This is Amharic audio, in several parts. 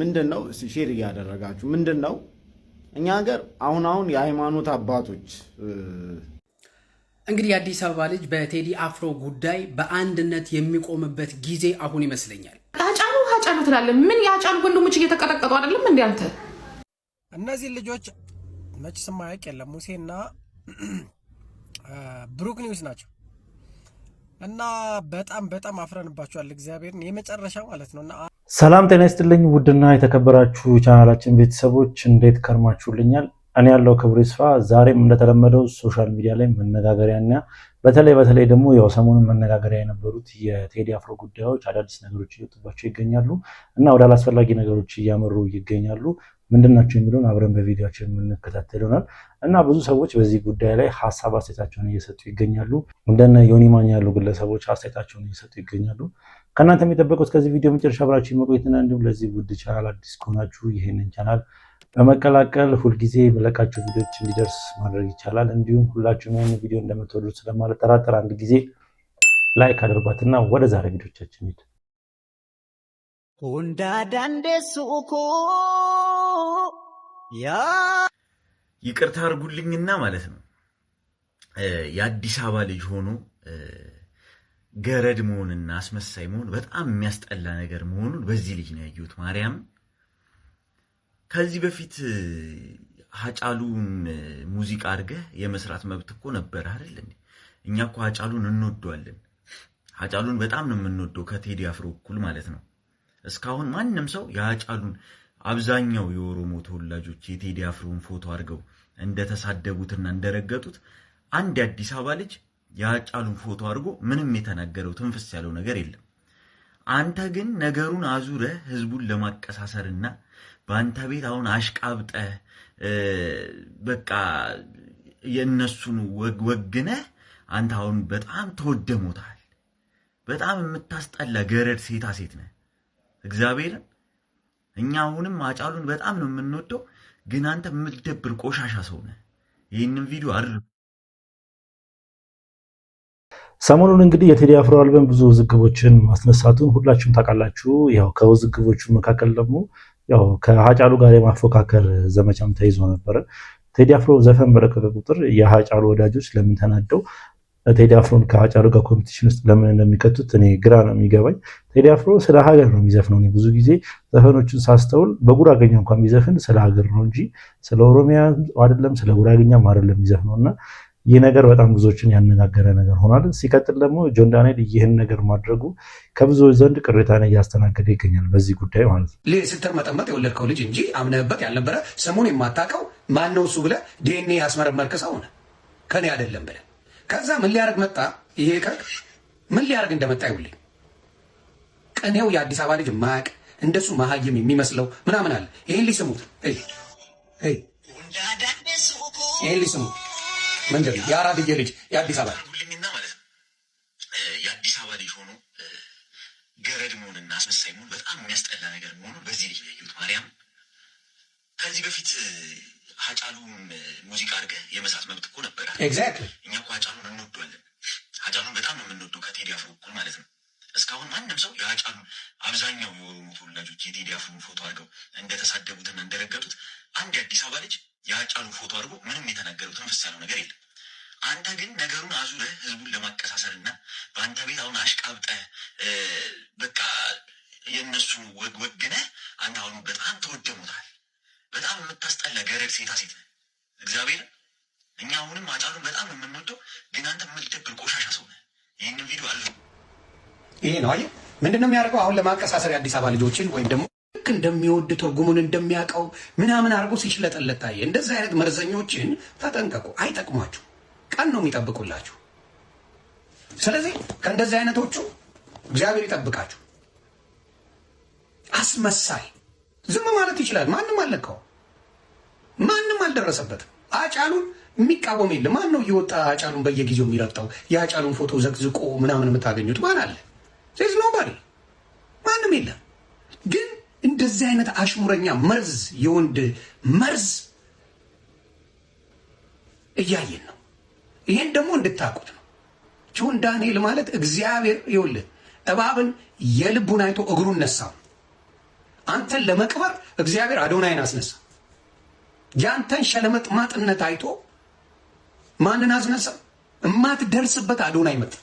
ምንድነው ሼር ያደረጋችሁ ምንድነው? እኛ ሀገር አሁን የሃይማኖት አባቶች እንግዲህ የአዲስ አበባ ልጅ በቴዲ አፍሮ ጉዳይ በአንድነት የሚቆምበት ጊዜ አሁን ይመስለኛል። አጫሉ ትላለህ። ምን ያጫሉ ወንድሞች እየተቀጠቀጡ አይደለም እንዴ አንተ? እነዚህ ልጆች መች ስማያቅ የለም ሙሴና ብሩክ ኒውስ ናቸው እና በጣም አፍረንባቸዋል። እግዚአብሔርን የመጨረሻ ማለት ነውና ሰላም ጤና ይስጥልኝ ውድና የተከበራችሁ ቻናላችን ቤተሰቦች እንዴት ከርማችሁልኛል? እኔ ያለው ክብሩ ይስፋ። ዛሬም እንደተለመደው ሶሻል ሚዲያ ላይ መነጋገሪያና በተለይ ደግሞ ያው ሰሞኑን መነጋገሪያ የነበሩት የቴዲ አፍሮ ጉዳዮች አዳዲስ ነገሮች እየወጡባቸው ይገኛሉ እና ወደ አላስፈላጊ ነገሮች እያመሩ ይገኛሉ። ምንድናቸው የሚሉን አብረን በቪዲዮአችን የምንከታተል ይሆናል እና ብዙ ሰዎች በዚህ ጉዳይ ላይ ሐሳብ አስተያየታቸውን እየሰጡ ይገኛሉ። እንደነ ዮኒ ማኛ ያሉ ግለሰቦች አስተያየታቸውን እየሰጡ ይገኛሉ። ከእናንተ የሚጠበቁት ከዚህ ቪዲዮ መጨረሻ አብራችሁ መቆየትና እንዲሁም ለዚህ ውድ ቻናል አዲስ ከሆናችሁ ይሄንን ቻናል በመቀላቀል ሁልጊዜ በለቃችሁ ቪዲዮዎች እንዲደርስ ማድረግ ይቻላል። እንዲሁም ሁላችሁም ይሄን ቪዲዮ እንደምትወዱት ስለማልጠራጠር አንድ ጊዜ ላይክ አድርጓትና ወደ ዛሬ ቪዲዮቻችን ሄድ ሁንዳ ዳንደሱኮ ያ ይቅርታ አድርጉልኝና ማለት ነው የአዲስ አበባ ልጅ ሆኖ ገረድ መሆንና አስመሳይ መሆን በጣም የሚያስጠላ ነገር መሆኑን በዚህ ልጅ ነው ያየሁት። ማርያም ከዚህ በፊት ሀጫሉን ሙዚቃ አድርገህ የመስራት መብት እኮ ነበር አይደል እንዴ? እኛ እኮ ሀጫሉን እንወደዋለን። ሀጫሉን በጣም ነው የምንወደው ከቴዲ አፍሮ እኩል ማለት ነው። እስካሁን ማንም ሰው የሀጫሉን አብዛኛው የኦሮሞ ተወላጆች የቴዲ አፍሮን ፎቶ አድርገው እንደተሳደቡትና እንደረገጡት አንድ የአዲስ አበባ ልጅ የሀጫሉን ፎቶ አድርጎ ምንም የተናገረው ትንፍስ ያለው ነገር የለም። አንተ ግን ነገሩን አዙረህ ህዝቡን ለማቀሳሰርና በአንተ ቤት አሁን አሽቃብጠህ በቃ የነሱን ወግነህ አንተ አሁን በጣም ተወደሞታል። በጣም የምታስጠላ ገረድ ሴታ ሴት ነህ። እግዚአብሔርን እኛ አሁንም ሀጫሉን በጣም ነው የምንወደው፣ ግን አንተ የምትደብር ቆሻሻ ሰው ነህ። ይህንን ቪዲዮ አድርግ። ሰሞኑን እንግዲህ የቴዲ አፍሮ አልበም ብዙ ውዝግቦችን ማስነሳቱን ሁላችሁም ታውቃላችሁ። ያው ከውዝግቦቹ መካከል ደግሞ ያው ከሀጫሉ ጋር የማፎካከር ዘመቻም ተይዞ ነበረ። ቴዲ አፍሮ ዘፈን በለቀቀ ቁጥር የሀጫሉ ወዳጆች ለምን ተናደው ቴዲ አፍሮን ከሀጫሉ ጋር ኮምፒቲሽን ውስጥ ለምን እንደሚከቱት እኔ ግራ ነው የሚገባኝ። ቴዲ አፍሮ ስለ ሀገር ነው የሚዘፍነው። እኔ ብዙ ጊዜ ዘፈኖችን ሳስተውል በጉራገኛ እንኳን የሚዘፍን ስለ ሀገር ነው እንጂ ስለ ኦሮሚያ አይደለም፣ ስለ ጉራገኛም አይደለም የሚዘፍነውና ይህ ነገር በጣም ብዙዎችን ያነጋገረ ነገር ሆኗል። ሲቀጥል ደግሞ ጆን ዳንኤል ይህን ነገር ማድረጉ ከብዙዎች ዘንድ ቅሬታን እያስተናገደ ይገኛል በዚህ ጉዳይ ማለት ነው። ስትር መጠመጥ የወለድከው ልጅ እንጂ አምነህበት ያልነበረ ስሙን የማታውቀው ማነው እሱ ብለህ ዲኤንኤ ያስመረመርክ ሰው ነህ። ከኔ አይደለም ብለህ ከዛ ምን ሊያደርግ መጣ? ይሄ ከክ ምን ሊያደርግ እንደመጣ ይውልኝ። ቀኔው የአዲስ አበባ ልጅ ማያውቅ እንደሱ መሀይም የሚመስለው ምናምን አለ። ይሄን ሊስሙት ይሄን ሊስሙት ምንድን ነው የአራድዬ ልጅ የአዲስ አበባ ሁልኝና ማለት ነው የአዲስ አበባ ልጅ ሆኖ ገረድ መሆንና አስመሳይ መሆን በጣም የሚያስጠላ ነገር መሆኑን በዚህ ልጅ ነው ያየሁት። ማርያም ከዚህ በፊት ሀጫሉን ሙዚቃ አድርገህ የመስራት መብት እኮ ነበር። ኤግዛክትሊ እኛ እኮ ሀጫሉን እንወደዋለን። ሀጫሉን በጣም ነው የምንወደው ከቴዲ አፍሮ እኩል ማለት ነው። እስካሁን ማንም ሰው የሀጫሉን አብዛኛው የኦሮሞ ተወላጆች የቴዲ አፍሮን ፎቶ አድርገው እንደተሳደቡትና እንደረገጡት አንድ የአዲስ አበባ ልጅ የሀጫሉን ፎቶ አድርጎ ምንም የተናገረው ትንፍስ ያለው ነገር የለም። አንተ ግን ነገሩን አዙረህ ህዝቡን ለማቀሳሰርና በአንተ ቤት አሁን አሽቃብጠህ በቃ የእነሱን ወግነህ አንተ አሁን በጣም ተወደሙታል። በጣም የምታስጠላ ገረድ ሴታ ሴት ነህ። እግዚአብሔር እኛ አሁንም ሀጫሉን በጣም ነው የምንወደው፣ ግን አንተ የምትደብር ቆሻሻ ሰው ነህ። ይህንን ቪዲዮ አለ ይሄ ነው አየህ፣ ምንድነው የሚያደርገው አሁን ለማቀሳሰር የአዲስ አበባ ልጆችን ወይም ደግሞ ልክ እንደሚወድ ትርጉሙን እንደሚያውቀው ምናምን አድርጎ ሲችለጠለጥ ታየ። እንደዚህ አይነት መርዘኞችን ተጠንቀቁ፣ አይጠቅሟችሁ፣ ቀን ነው የሚጠብቁላችሁ። ስለዚህ ከእንደዚህ አይነቶቹ እግዚአብሔር ይጠብቃችሁ። አስመሳይ ዝም ማለት ይችላል። ማንም አልነካው፣ ማንም አልደረሰበትም። ሀጫሉን የሚቃወም የለም። ማን ነው እየወጣ ሀጫሉን በየጊዜው የሚረግጠው? የሀጫሉን ፎቶ ዘቅዝቆ ምናምን የምታገኙት ማን አለ? ሴዝ ኖባዲ፣ ማንም የለም። ግን እንደዚህ አይነት አሽሙረኛ መርዝ፣ የወንድ መርዝ እያየን ነው። ይሄን ደግሞ እንድታቁት ነው። ጆን ዳንኤል ማለት እግዚአብሔር ይኸውልህ እባብን የልቡን አይቶ እግሩን ነሳው። አንተን ለመቅበር እግዚአብሔር አዶናይን አስነሳ። ያንተን ሸለመጥማጥነት አይቶ ማንን አስነሳ? እማትደርስበት አዶናይ መጣ።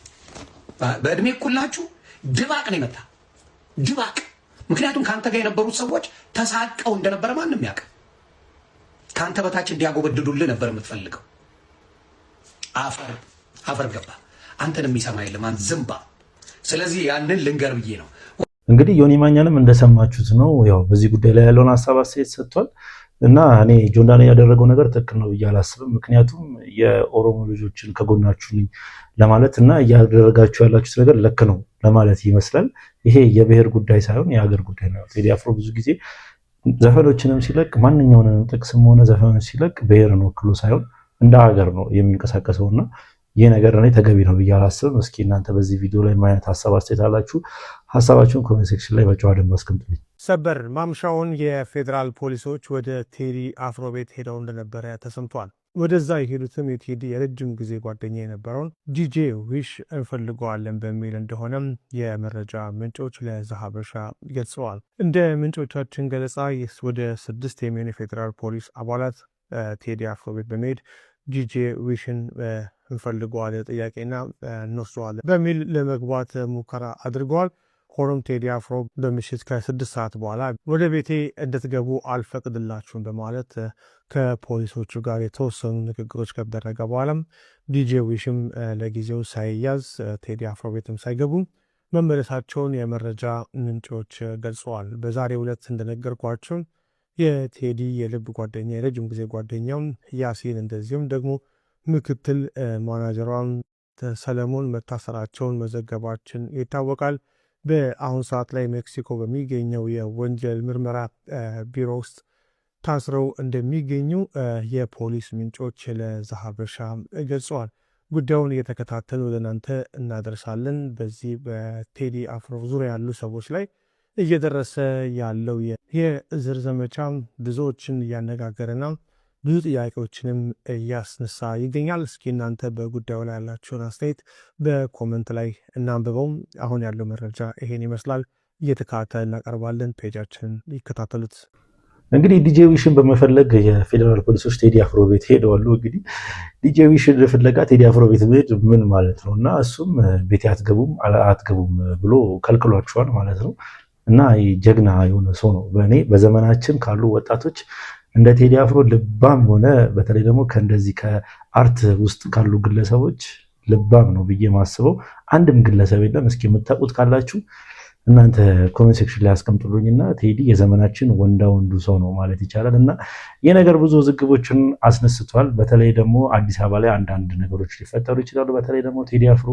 በእድሜ ኩላችሁ ድባቅ ነው የመጣ ድባቅ። ምክንያቱም ካንተ ጋር የነበሩት ሰዎች ተሳቀው እንደነበረ ማንም ያውቅ። ካንተ በታች እንዲያጎበድዱልህ ነበር የምትፈልገው። አፈር ገባ። አንተን የሚሰማ የለም አንተ ዝምባ። ስለዚህ ያንን ልንገር ብዬ ነው። እንግዲህ ዮኒ ማኛንም እንደሰማችሁት ነው። ያው በዚህ ጉዳይ ላይ ያለውን ሀሳብ አስተያየት ሰጥቷል። እና እኔ ጆን ዳንኤል ያደረገው ነገር ትክክል ነው ብዬ አላስብም። ምክንያቱም የኦሮሞ ልጆችን ከጎናችሁ ነኝ ለማለት እና እያደረጋችሁ ያላችሁት ነገር ልክ ነው ለማለት ይመስላል። ይሄ የብሔር ጉዳይ ሳይሆን የሀገር ጉዳይ ነው። ቴዲ አፍሮ ብዙ ጊዜ ዘፈኖችንም ሲለቅ ማንኛውንም ጥቅስም ሆነ ዘፈኖች ሲለቅ ብሔርን ወክሎ ሳይሆን እንደ ሀገር ነው የሚንቀሳቀሰውና ይህ ነገር እኔ ተገቢ ነው ብዬ አላስብም። እስኪ እናንተ በዚህ ቪዲዮ ላይ ምን አይነት ሀሳብ አስተያየት አላችሁ? ሀሳባችሁን ኮሜንት ሴክሽን ላይ በጨዋ ደንብ አስቀምጡልኝ። ሰበር ማምሻውን የፌዴራል ፖሊሶች ወደ ቴዲ አፍሮ ቤት ሄደው እንደነበረ ተሰምቷል። ወደዛ የሄዱትም የቴዲ የረጅም ጊዜ ጓደኛ የነበረውን ዲጄ ዊሽ እንፈልገዋለን በሚል እንደሆነም የመረጃ ምንጮች ለዛሀበሻ ገልጸዋል። እንደ ምንጮቻችን ገለጻ ወደ 6 የሚሆኑ የፌዴራል ፖሊስ አባላት ቴዲ አፍሮ ቤት በመሄድ ዲጄ ዊሽን እንፈልገዋለን ጥያቄና እንወስደዋለን በሚል ለመግባት ሙከራ አድርገዋል። ሆኖም ቴዲ አፍሮ በምሽት ከ6 ሰዓት በኋላ ወደ ቤቴ እንድትገቡ አልፈቅድላችሁም በማለት ከፖሊሶቹ ጋር የተወሰኑ ንግግሮች ከተደረገ በኋላም ዲጄ ዊሽም ለጊዜው ሳይያዝ ቴዲ አፍሮ ቤትም ሳይገቡ መመለሳቸውን የመረጃ ምንጮች ገልጸዋል። በዛሬው ዕለት እንደነገርኳቸው የቴዲ የልብ ጓደኛ የረጅም ጊዜ ጓደኛው ያሲን እንደዚሁም ደግሞ ምክትል ማናጀሯን ሰለሞን መታሰራቸውን መዘገባችን ይታወቃል። በአሁን ሰዓት ላይ ሜክሲኮ በሚገኘው የወንጀል ምርመራ ቢሮ ውስጥ ታስረው እንደሚገኙ የፖሊስ ምንጮች ለዛሀበሻ ገልጸዋል። ጉዳዩን እየተከታተሉ ለእናንተ እናደርሳለን። በዚህ በቴዲ አፍሮ ዙሪያ ያሉ ሰዎች ላይ እየደረሰ ያለው የእስር ዘመቻ ብዙዎችን እያነጋገረና ብዙ ጥያቄዎችንም እያስነሳ ይገኛል። እስኪ እናንተ በጉዳዩ ላይ ያላችሁን አስተያየት በኮመንት ላይ እናንብበው። አሁን ያለው መረጃ ይሄን ይመስላል። እየተከታተል እናቀርባለን። ፔጃችንን ይከታተሉት። እንግዲህ ዲጄ ዊሽን በመፈለግ የፌዴራል ፖሊሶች ቴዲ አፍሮ ቤት ሄደዋሉ። እንግዲህ ዲጄ ዊሽን ፍለጋ ቴዲ አፍሮ ቤት መሄድ ምን ማለት ነው? እና እሱም ቤት አትገቡም ብሎ ከልክሏቸዋል ማለት ነው። እና ጀግና የሆነ ሰው ነው። በእኔ በዘመናችን ካሉ ወጣቶች እንደ ቴዲ አፍሮ ልባም የሆነ በተለይ ደግሞ ከእንደዚህ ከአርት ውስጥ ካሉ ግለሰቦች ልባም ነው ብዬ ማስበው አንድም ግለሰብ የለም። እስኪ የምታውቁት ካላችሁ እናንተ ኮሜንት ሴክሽን ላይ አስቀምጡልኝና ቴዲ የዘመናችን ወንዳ ወንዱ ሰው ነው ማለት ይቻላል። እና ይህ ነገር ብዙ ውዝግቦችን አስነስቷል። በተለይ ደግሞ አዲስ አበባ ላይ አንዳንድ ነገሮች ሊፈጠሩ ይችላሉ። በተለይ ደግሞ ቴዲ አፍሮ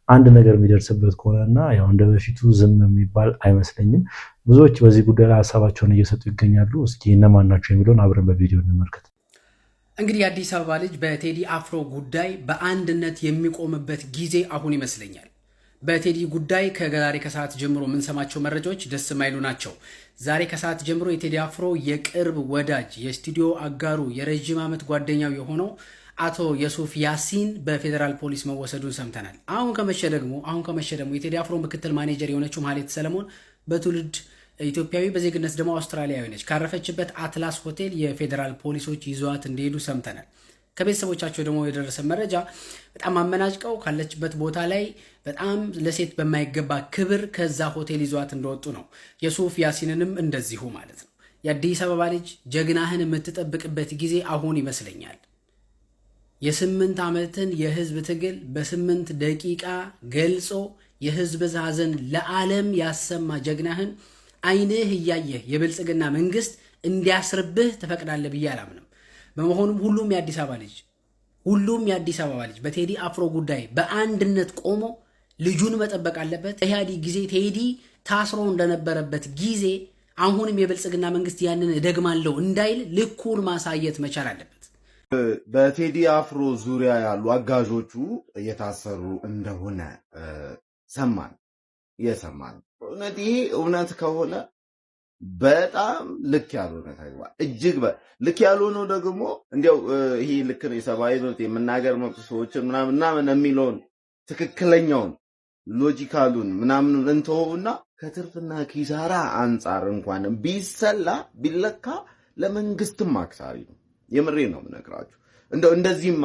አንድ ነገር የሚደርስበት ከሆነና ያው እንደ በፊቱ ዝም የሚባል አይመስለኝም። ብዙዎች በዚህ ጉዳይ ላይ ሀሳባቸውን እየሰጡ ይገኛሉ። እስኪ እነማን ናቸው የሚለውን አብረን በቪዲዮ እንመልከት። እንግዲህ የአዲስ አበባ ልጅ በቴዲ አፍሮ ጉዳይ በአንድነት የሚቆምበት ጊዜ አሁን ይመስለኛል። በቴዲ ጉዳይ ከዛሬ ከሰዓት ጀምሮ የምንሰማቸው መረጃዎች ደስ የማይሉ ናቸው። ዛሬ ከሰዓት ጀምሮ የቴዲ አፍሮ የቅርብ ወዳጅ የስቱዲዮ አጋሩ የረዥም ዓመት ጓደኛው የሆነው አቶ የሱፍ ያሲን በፌዴራል ፖሊስ መወሰዱን ሰምተናል። አሁን ከመሸ ደግሞ የቴዲ አፍሮ ምክትል ማኔጀር የሆነችው ማህሌት ሰለሞን በትውልድ ኢትዮጵያዊ በዜግነት ደግሞ አውስትራሊያዊ ነች። ካረፈችበት አትላስ ሆቴል የፌዴራል ፖሊሶች ይዘዋት እንደሄዱ ሰምተናል። ከቤተሰቦቻቸው ደግሞ የደረሰ መረጃ በጣም አመናጭቀው ካለችበት ቦታ ላይ በጣም ለሴት በማይገባ ክብር ከዛ ሆቴል ይዘዋት እንደወጡ ነው። የሱፍ ያሲንንም እንደዚሁ ማለት ነው። የአዲስ አበባ ልጅ ጀግናህን የምትጠብቅበት ጊዜ አሁን ይመስለኛል። የ8 ዓመትን የህዝብ ትግል በ8 ደቂቃ ገልጾ የህዝብ ሀዘን ለዓለም ያሰማ ጀግናህን አይንህ እያየህ የብልጽግና መንግስት እንዲያስርብህ ትፈቅዳለህ ብዬ አላምንም። በመሆኑም ሁሉም የአዲስ አበባ ልጅ በቴዲ አፍሮ ጉዳይ በአንድነት ቆሞ ልጁን መጠበቅ አለበት። ኢህአዴግ ጊዜ ቴዲ ታስሮ እንደነበረበት ጊዜ አሁንም የብልጽግና መንግስት ያንን እደግማለሁ እንዳይል ልኩን ማሳየት መቻል አለበት። በቴዲ አፍሮ ዙሪያ ያሉ አጋዦቹ እየታሰሩ እንደሆነ ሰማን። እውነት ይሄ እውነት ከሆነ በጣም ልክ ያልሆነ ተግባር እጅግ ልክ ያልሆነው ደግሞ እንዲያው ይሄ ልክ ነው የሰብአዊ መብት የመናገር መብት ሰዎችን ምናምን የሚለውን ትክክለኛውን ሎጂካሉን ምናምን እንተውና ከትርፍና ኪሳራ አንጻር እንኳን ቢሰላ ቢለካ ለመንግስትም አክሳሪ ነው። የምሬ ነው የምነግራችሁ። እንደዚህም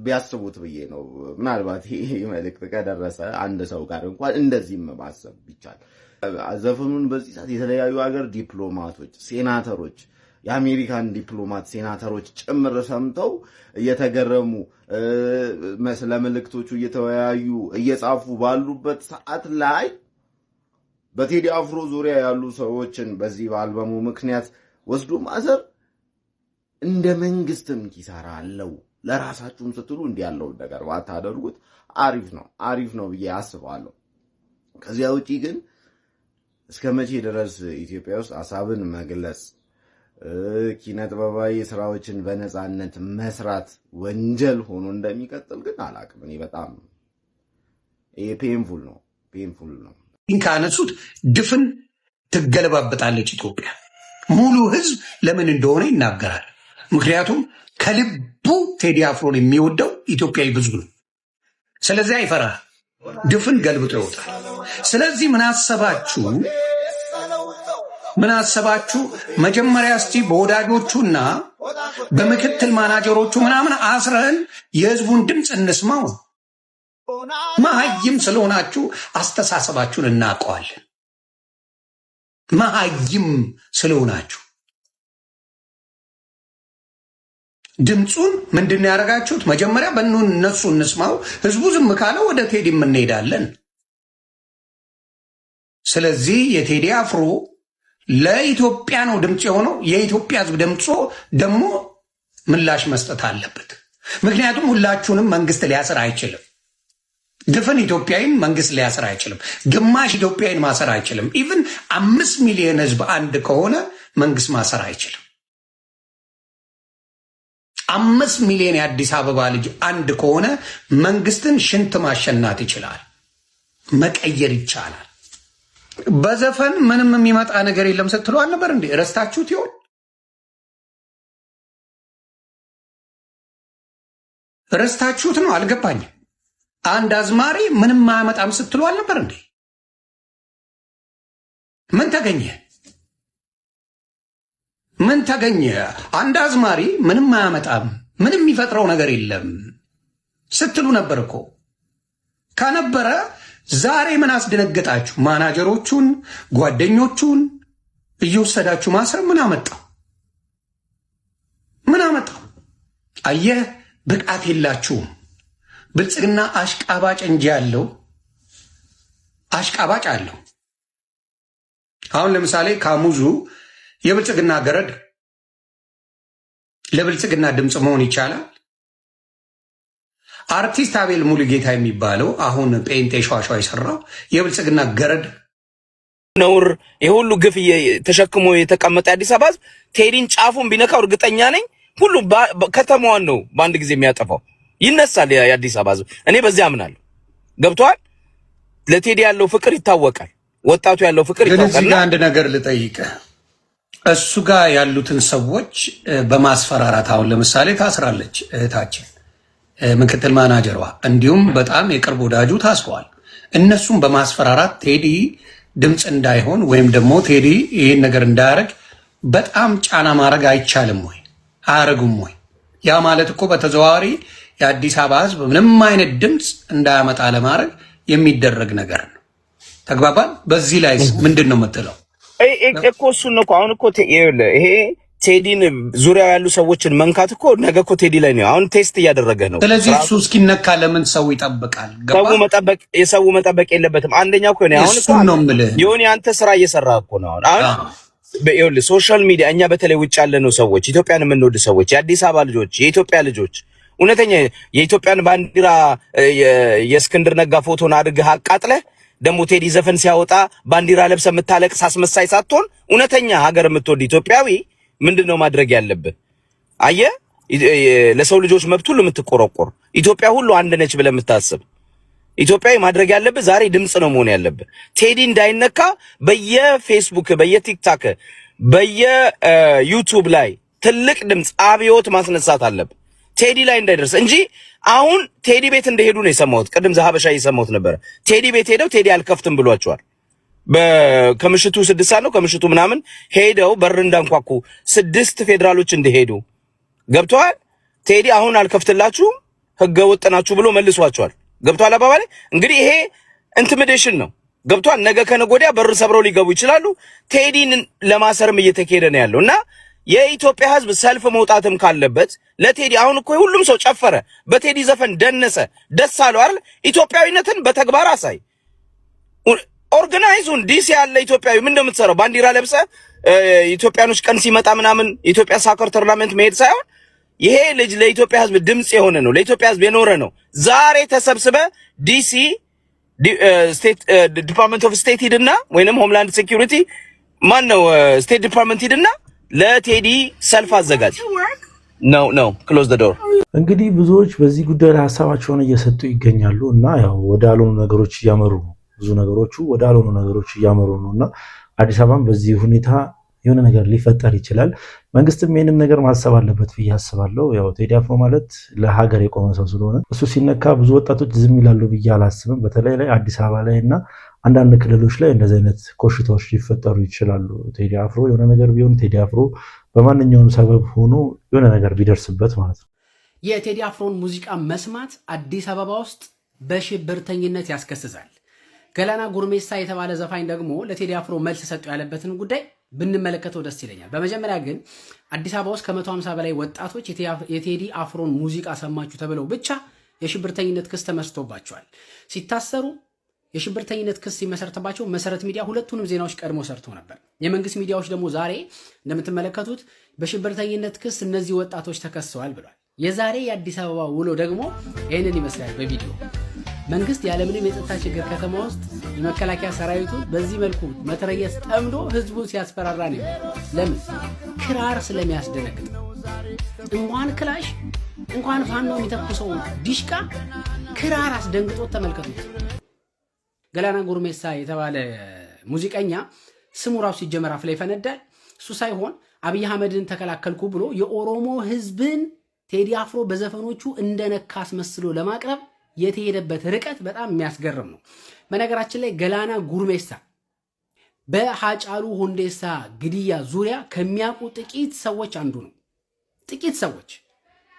ቢያስቡት ብዬ ነው። ምናልባት ይሄ መልእክት ከደረሰ አንድ ሰው ጋር እንኳን እንደዚህም ማሰብ ቢቻል። ዘፈኑን በዚህ ሰዓት የተለያዩ ሀገር ዲፕሎማቶች፣ ሴናተሮች፣ የአሜሪካን ዲፕሎማት ሴናተሮች ጭምር ሰምተው እየተገረሙ ስለ መልእክቶቹ እየተወያዩ እየጻፉ ባሉበት ሰዓት ላይ በቴዲ አፍሮ ዙሪያ ያሉ ሰዎችን በዚህ በአልበሙ ምክንያት ወስዶ ማሰር እንደ መንግስትም ኪሳራ አለው። ለራሳችሁም ስትሉ እንዲህ ያለው ነገር ባታደርጉት አሪፍ ነው ብዬ አስባለሁ። ከዚያ ውጪ ግን እስከ መቼ ድረስ ኢትዮጵያ ውስጥ ሐሳብን መግለጽ ኪነጥበባዊ ስራዎችን በነፃነት መስራት ወንጀል ሆኖ እንደሚቀጥል ግን አላቅም። እኔ በጣም ፔንፉል ነው። ካነሱት ድፍን ትገለባበጣለች ኢትዮጵያ። ሙሉ ህዝብ ለምን እንደሆነ ይናገራል። ምክንያቱም ከልቡ ቴዲ አፍሮን የሚወደው ኢትዮጵያዊ ብዙ ነው። ስለዚህ አይፈራ፣ ድፍን ገልብጦ ይወጣል። ስለዚህ ምን አሰባችሁ? መጀመሪያ እስቲ በወዳጆቹና በምክትል ማናጀሮቹ ምናምን አስረን የህዝቡን ድምፅ እንስማው። መሀይም ስለሆናችሁ አስተሳሰባችሁን እናውቀዋለን። መሀይም ስለሆናችሁ ድምፁን ምንድን ያደረጋችሁት? መጀመሪያ እነሱ እንስማው። ህዝቡ ዝም ካለ ወደ ቴዲ እንሄዳለን። ስለዚህ የቴዲ አፍሮ ለኢትዮጵያ ነው ድምፅ የሆነው። የኢትዮጵያ ህዝብ ድምፆ ደግሞ ምላሽ መስጠት አለበት። ምክንያቱም ሁላችሁንም መንግስት ሊያስር አይችልም። ድፍን ኢትዮጵያዊን መንግስት ሊያስር አይችልም። ግማሽ ኢትዮጵያዊን ማሰር አይችልም። ኢቭን 5 ሚሊዮን ህዝብ አንድ ከሆነ መንግስት ማሰር አይችልም። 5 ሚሊዮን የአዲስ አበባ ልጅ አንድ ከሆነ መንግስትን ሽንት ማሸናት ይችላል፣ መቀየር ይቻላል። በዘፈን ምንም የሚመጣ ነገር የለም ስትሉ አልነበር እንዴ? ረስታችሁት ይሆን? ረስታችሁት ነው? አልገባኝም። አንድ አዝማሪ ምንም አያመጣም ስትሉ አልነበር እንዴ? ምን ተገኘ? አንድ አዝማሪ ምንም አያመጣም፣ ምንም የሚፈጥረው ነገር የለም ስትሉ ነበር እኮ። ከነበረ ዛሬ ምን አስደነገጣችሁ? ማናጀሮቹን፣ ጓደኞቹን እየወሰዳችሁ ማሰር ምን አመጣው? አየህ፣ ብቃት የላችሁም። ብልጽግና አሽቃባጭ እንጂ ያለው አሽቃባጭ አለው። አሁን ለምሳሌ ካሙዙ የብልጽግና ገረድ ለብልጽግና ድምፅ መሆን ይቻላል? አርቲስት አቤል ሙሉጌታ የሚባለው አሁን ጴንጤ ሸዋሸዋ የሰራው የብልጽግና ገረድ ነውር የሁሉ ግፍ ተሸክሞ የተቀመጠ አዲስ አበባ ህዝብ ቴዲን ጫፉን ቢነካው እርግጠኛ ነኝ ሁሉ ከተማዋን ነው በአንድ ጊዜ የሚያጠፋው። ይነሳል የአዲስ አበባ ህዝብ። እኔ በዚያ አምናለሁ። ገብቷል? ለቴዲ ያለው ፍቅር ይታወቃል። ወጣቱ ያለው ፍቅር ይታወቃል። እዚህ ጋር አንድ ነገር ልጠይቅህ። እሱ ጋር ያሉትን ሰዎች በማስፈራራት አሁን ለምሳሌ ታስራለች እህታችን ምክትል ማናጀሯ፣ እንዲሁም በጣም የቅርብ ወዳጁ ታስሯል። እነሱም በማስፈራራት ቴዲ ድምፅ እንዳይሆን ወይም ደግሞ ቴዲ ይህን ነገር እንዳያደርግ በጣም ጫና ማድረግ አይቻልም ወይ? አያደርጉም ወይ? ያ ማለት እኮ በተዘዋዋሪ የአዲስ አበባ ህዝብ ምንም አይነት ድምፅ እንዳያመጣ ለማድረግ የሚደረግ ነገር ነው። ተግባባን? በዚህ ላይ ምንድን ነው የምትለው? እኮ እሱን ነው አሁን እኮ ይሄ ቴዲን ዙሪያ ያሉ ሰዎችን መንካት እኮ ነገ እኮ ቴዲ ላይ ነው አሁን ቴስት እያደረገ ነው። ስለዚህ እሱ እስኪነካ ለምን ሰው ይጠብቃል? ሰው መጠበቅ የለበትም። አንደኛ እኮ ነው አሁን እሱ ነው የምልህ። የሆነ አንተ ስራ እየሰራ እኮ ነው አሁን ይኸውልህ ሶሻል ሚዲያ እኛ በተለይ ውጭ ያለነው ሰዎች ኢትዮጵያን የምንወድ ሰዎች የአዲስ አበባ ልጆች የኢትዮጵያ ልጆች እውነተኛ የኢትዮጵያን ባንዲራ የእስክንድር ነጋ ፎቶን አድርገህ አቃጥለህ ደግሞ ቴዲ ዘፈን ሲያወጣ ባንዲራ ለብሰህ የምታለቅስ አስመሳይ ሳትሆን እውነተኛ ሀገር የምትወድ ኢትዮጵያዊ ምንድነው ማድረግ ያለብህ? አየህ፣ ለሰው ልጆች መብት ሁሉ የምትቆረቆር ኢትዮጵያ ሁሉ አንድ ነች ብለህ የምታስብ ኢትዮጵያዊ ማድረግ ያለብህ ዛሬ ድምጽ ነው መሆን ያለብህ። ቴዲ እንዳይነካ በየፌስቡክ፣ በየቲክታክ፣ በየዩቲዩብ ላይ ትልቅ ድምጽ አብዮት ማስነሳት አለብህ ቴዲ ላይ እንዳይደርስ እንጂ አሁን ቴዲ ቤት እንደሄዱ ነው የሰማሁት። ቅድም ዘሀበሻ የሰማሁት ነበር። ቴዲ ቤት ሄደው ቴዲ አልከፍትም ብሏቸዋል። ከምሽቱ 6 ሰዓት ነው ከምሽቱ ምናምን ሄደው በር እንዳንኳኩ 6 ፌደራሎች እንደሄዱ ገብቷል። ቴዲ አሁን አልከፍትላችሁም ህገ ወጥ ናችሁ ብሎ መልሷቸዋል። ገብቷል አባባሌ። እንግዲህ ይሄ ኢንቲሚዴሽን ነው። ገብቷል። ነገ ከነጎዲያ በር ሰብረው ሊገቡ ይችላሉ። ቴዲን ለማሰርም እየተካሄደ ነው ያለው እና የኢትዮጵያ ህዝብ ሰልፍ መውጣትም ካለበት ለቴዲ አሁን እኮ ሁሉም ሰው ጨፈረ፣ በቴዲ ዘፈን ደነሰ፣ ደስ አለው አይደል? ኢትዮጵያዊነትን በተግባር አሳይ። ኦርጋናይዙን ዲሲ ያለ ኢትዮጵያዊ ምን እንደምትሰራው ባንዲራ ለብሰ ኢትዮጵያኖች ቀን ሲመጣ ምናምን የኢትዮጵያ ሳከር ቶርናመንት መሄድ ሳይሆን ይሄ ልጅ ለኢትዮጵያ ህዝብ ድምጽ የሆነ ነው፣ ለኢትዮጵያ ህዝብ የኖረ ነው። ዛሬ ተሰብስበ ዲሲ ስቴት ዲፓርትመንት ኦፍ ስቴት ሂድና ወይንም ሆምላንድ ሴኩሪቲ ማን ነው ስቴት ዲፓርትመንት ሂድና ለቴዲ ሰልፍ አዘጋጅ። ነው ክሎዝ ዘ ዶር። እንግዲህ ብዙዎች በዚህ ጉዳይ ላይ ሀሳባቸውን እየሰጡ ይገኛሉ እና ያው ወደ አልሆኑ ነገሮች እያመሩ ነው። ብዙ ነገሮቹ ወደ አልሆኑ ነገሮች እያመሩ ነውና አዲስ አበባም በዚህ ሁኔታ የሆነ ነገር ሊፈጠር ይችላል። መንግስትም ይሄንን ነገር ማሰብ አለበት ብዬ አስባለሁ። ያው ቴዲ አፍሮ ማለት ለሀገር የቆመ ሰው ስለሆነ እሱ ሲነካ ብዙ ወጣቶች ዝም ይላሉ ብዬ አላስብም። በተለይ ላይ አዲስ አበባ ላይ እና አንዳንድ ክልሎች ላይ እንደዚህ አይነት ኮሽታዎች ሊፈጠሩ ይችላሉ። ቴዲ አፍሮ የሆነ ነገር ቢሆን ቴዲ አፍሮ በማንኛውም ሰበብ ሆኖ የሆነ ነገር ቢደርስበት ማለት ነው። የቴዲ አፍሮን ሙዚቃ መስማት አዲስ አበባ ውስጥ በሽብርተኝነት ያስከስሳል። ገላና ጉርሜሳ የተባለ ዘፋኝ ደግሞ ለቴዲ አፍሮ መልስ ሰጡ ያለበትን ጉዳይ ብንመለከተው ደስ ይለኛል። በመጀመሪያ ግን አዲስ አበባ ውስጥ ከ150 በላይ ወጣቶች የቴዲ አፍሮን ሙዚቃ ሰማችሁ ተብለው ብቻ የሽብርተኝነት ክስ ተመስርቶባቸዋል። ሲታሰሩ የሽብርተኝነት ክስ ሲመሰርተባቸው መሰረት ሚዲያ ሁለቱንም ዜናዎች ቀድሞ ሰርቶ ነበር። የመንግስት ሚዲያዎች ደግሞ ዛሬ እንደምትመለከቱት በሽብርተኝነት ክስ እነዚህ ወጣቶች ተከሰዋል ብሏል። የዛሬ የአዲስ አበባ ውሎ ደግሞ ይህንን ይመስላል። በቪዲዮ መንግስት ያለምንም የጸጥታ ችግር ከተማ ውስጥ የመከላከያ ሰራዊቱን በዚህ መልኩ መትረየስ ጠምዶ ህዝቡን ሲያስፈራራ ነው። ለምን? ክራር ስለሚያስደነግጥ። እንኳን ክላሽ እንኳን ፋኖ የሚተኩሰው ዲሽቃ ክራር አስደንግጦት ተመልከቱት። ገላና ጉርሜሳ የተባለ ሙዚቀኛ ስሙ ራሱ ሲጀመር አፍ ላይ ይፈነዳል። እሱ ሳይሆን አብይ አህመድን ተከላከልኩ ብሎ የኦሮሞ ህዝብን ቴዲ አፍሮ በዘፈኖቹ እንደነካስ መስሎ ለማቅረብ የተሄደበት ርቀት በጣም የሚያስገርም ነው። በነገራችን ላይ ገላና ጉርሜሳ በሃጫሉ ሁንዴሳ ግድያ ዙሪያ ከሚያውቁ ጥቂት ሰዎች አንዱ ነው። ጥቂት ሰዎች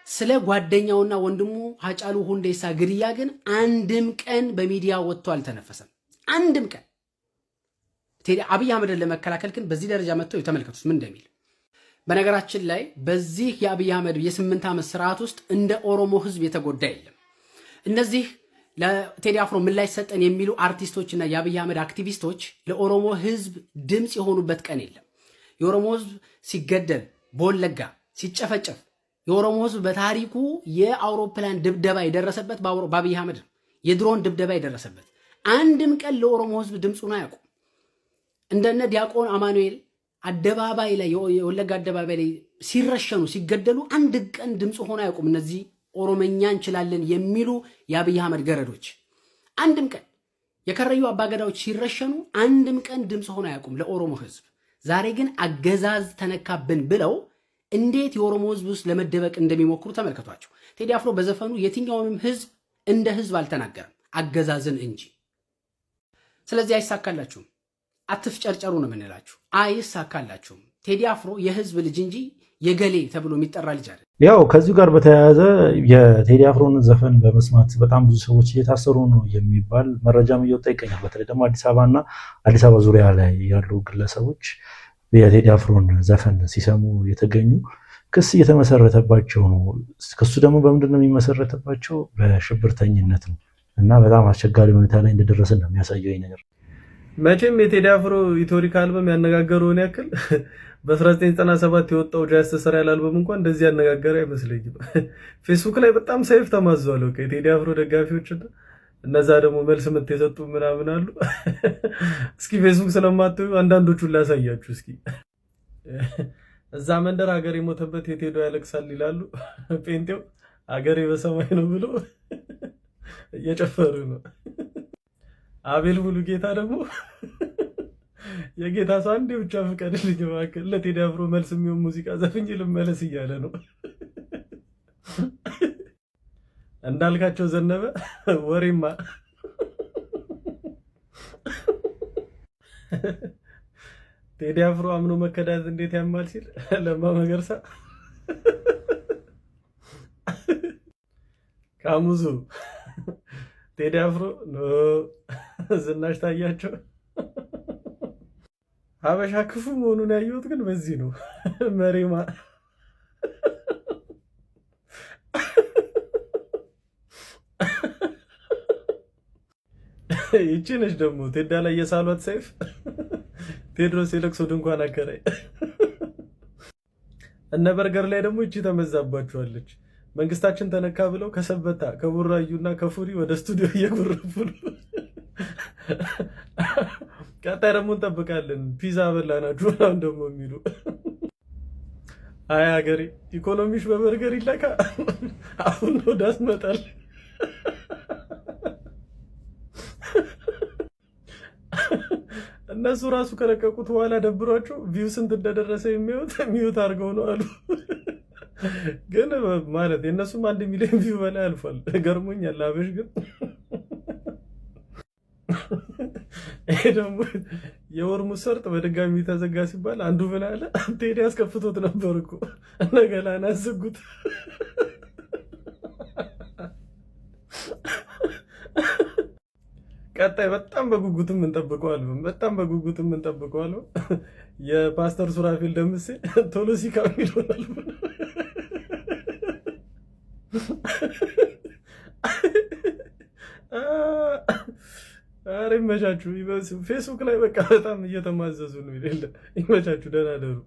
ስለ ጓደኛውና ወንድሙ ሃጫሉ ሁንዴሳ ግድያ ግን አንድም ቀን በሚዲያ ወጥቶ አልተነፈሰም። አንድም ቀን ቴዲ አብይ አህመድን ለመከላከል ግን በዚህ ደረጃ መጥተው የተመልከቱት ምን እንደሚል። በነገራችን ላይ በዚህ የአብይ አህመድ የ8 ዓመት ስርዓት ውስጥ እንደ ኦሮሞ ህዝብ የተጎዳ የለም። እነዚህ ለቴዲ አፍሮ ምላሽ ሰጠን የሚሉ አርቲስቶችና የአብይ አህመድ አክቲቪስቶች ለኦሮሞ ህዝብ ድምፅ የሆኑበት ቀን የለም። የኦሮሞ ህዝብ ሲገደል፣ በወለጋ ሲጨፈጨፍ የኦሮሞ ህዝብ በታሪኩ የአውሮፕላን ድብደባ የደረሰበት በአብይ አህመድ ነው። የድሮን ድብደባ የደረሰበት አንድም ቀን ለኦሮሞ ህዝብ ድምፁን አያውቁም። እንደነ ዲያቆን አማኑኤል አደባባይ ላይ የወለጋ አደባባይ ላይ ሲረሸኑ ሲገደሉ አንድ ቀን ድምፅ ሆኖ አያውቁም። እነዚህ ኦሮመኛ እንችላለን የሚሉ የአብይ አህመድ ገረዶች አንድም ቀን የከረዩ አባገዳዎች ሲረሸኑ አንድም ቀን ድምፅ ሆኖ አያውቁም ለኦሮሞ ህዝብ። ዛሬ ግን አገዛዝ ተነካብን ብለው እንዴት የኦሮሞ ህዝብ ውስጥ ለመደበቅ እንደሚሞክሩ ተመልከቷቸው። ቴዲ አፍሮ በዘፈኑ የትኛውንም ህዝብ እንደ ህዝብ አልተናገረም፣ አገዛዝን እንጂ። ስለዚህ አይሳካላችሁም፣ አትፍጨርጨሩ ነው የምንላችሁ። አይሳካላችሁም። ቴዲ አፍሮ የህዝብ ልጅ እንጂ የገሌ ተብሎ የሚጠራ ልጅ አይደለም። ያው ከዚሁ ጋር በተያያዘ የቴዲ አፍሮን ዘፈን በመስማት በጣም ብዙ ሰዎች እየታሰሩ ነው የሚባል መረጃም እየወጣ ይገኛል። በተለይ ደግሞ አዲስ አበባና አዲስ አበባ ዙሪያ ላይ ያሉ ግለሰቦች የቴዲ አፍሮን ዘፈን ሲሰሙ የተገኙ ክስ እየተመሰረተባቸው ነው። ክሱ ደግሞ በምንድን ነው የሚመሰረተባቸው? በሽብርተኝነት ነው እና በጣም አስቸጋሪ ሁኔታ ላይ እንደደረሰ ነው የሚያሳየው ይህ ነገር። መቼም የቴዲ አፍሮ ኢትዮሪካ አልበም ያነጋገረውን ያክል በ1997 የወጣው ጃስት ሰራያል አልበም እንኳን እንደዚህ ያነጋገረ አይመስለኝም። ፌስቡክ ላይ በጣም ሰይፍ ተማዟል የቴዲ አፍሮ ደጋፊዎች፣ እነዛ ደግሞ መልስ ምት የሰጡ ምናምን አሉ። እስኪ ፌስቡክ ስለማትዩ አንዳንዶቹን ላሳያችሁ። እስኪ እዛ መንደር ሀገር የሞተበት የቴዶ ያለቅሳል ይላሉ። ጴንጤው ሀገሬ በሰማይ ነው ብሎ እየጨፈሩ ነው። አቤል ሙሉ ጌታ ደግሞ የጌታ ሰው አንዴ ብቻ ፍቀድልኝ እባክህ ለቴዲ አፍሮ መልስ የሚሆን ሙዚቃ ዘፍኝ ልመለስ እያለ ነው። እንዳልካቸው ዘነበ ወሬማ ቴዲ አፍሮ አምኖ መከዳት እንዴት ያማል ሲል ለማ መገርሳ ካሙዙ ቴዲ አፍሮ ዝናሽ ታያቸው ሀበሻ ክፉ መሆኑን ያየሁት ግን በዚህ ነው። መሪማ ይቺ ነች ደግሞ ቴዳ ላይ የሳሏት ሰይፍ ቴድሮስ የለቅሶ ድንኳን አከራይ እነ በርገር ላይ ደግሞ እቺ ተመዛባቸዋለች። መንግስታችን ተነካ ብለው ከሰበታ ከቡራዩና ከፉሪ ወደ ስቱዲዮ እየጎረፉ ነው። ቀጣይ ደግሞ እንጠብቃለን። ፒዛ በላናችሁ አሁን ደግሞ የሚሉ አይ ሀገሬ ኢኮኖሚሽ በበርገር ይለካ። አሁን ነው ዳስ መጣል። እነሱ ራሱ ከለቀቁት በኋላ ደብሯቸው ቪው ስንት እንደደረሰ የሚዩት አድርገው ነው አሉ። ግን ማለት የእነሱም 1 ሚሊዮን ቪው በላይ አልፏል። ገርሞኛል። አበሽ ግን ይሄ ደግሞ የወርሙስ ሰርጥ በድጋሚ ተዘጋ ሲባል አንዱ ምን አለ? ቴዲ ያስከፍቶት ነበር እኮ ነገላና አዘጉት። ቀጣይ በጣም በጉጉትም እንጠብቀዋለን። የፓስተር ሱራፌል ደምሴ ቶሎ ሲካሚል ሆናል። አረ ይመቻችሁ። ፌስቡክ ላይ በቃ በጣም እየተማዘዙ ነው። ይመቻችሁ፣ ደህና ደሩ።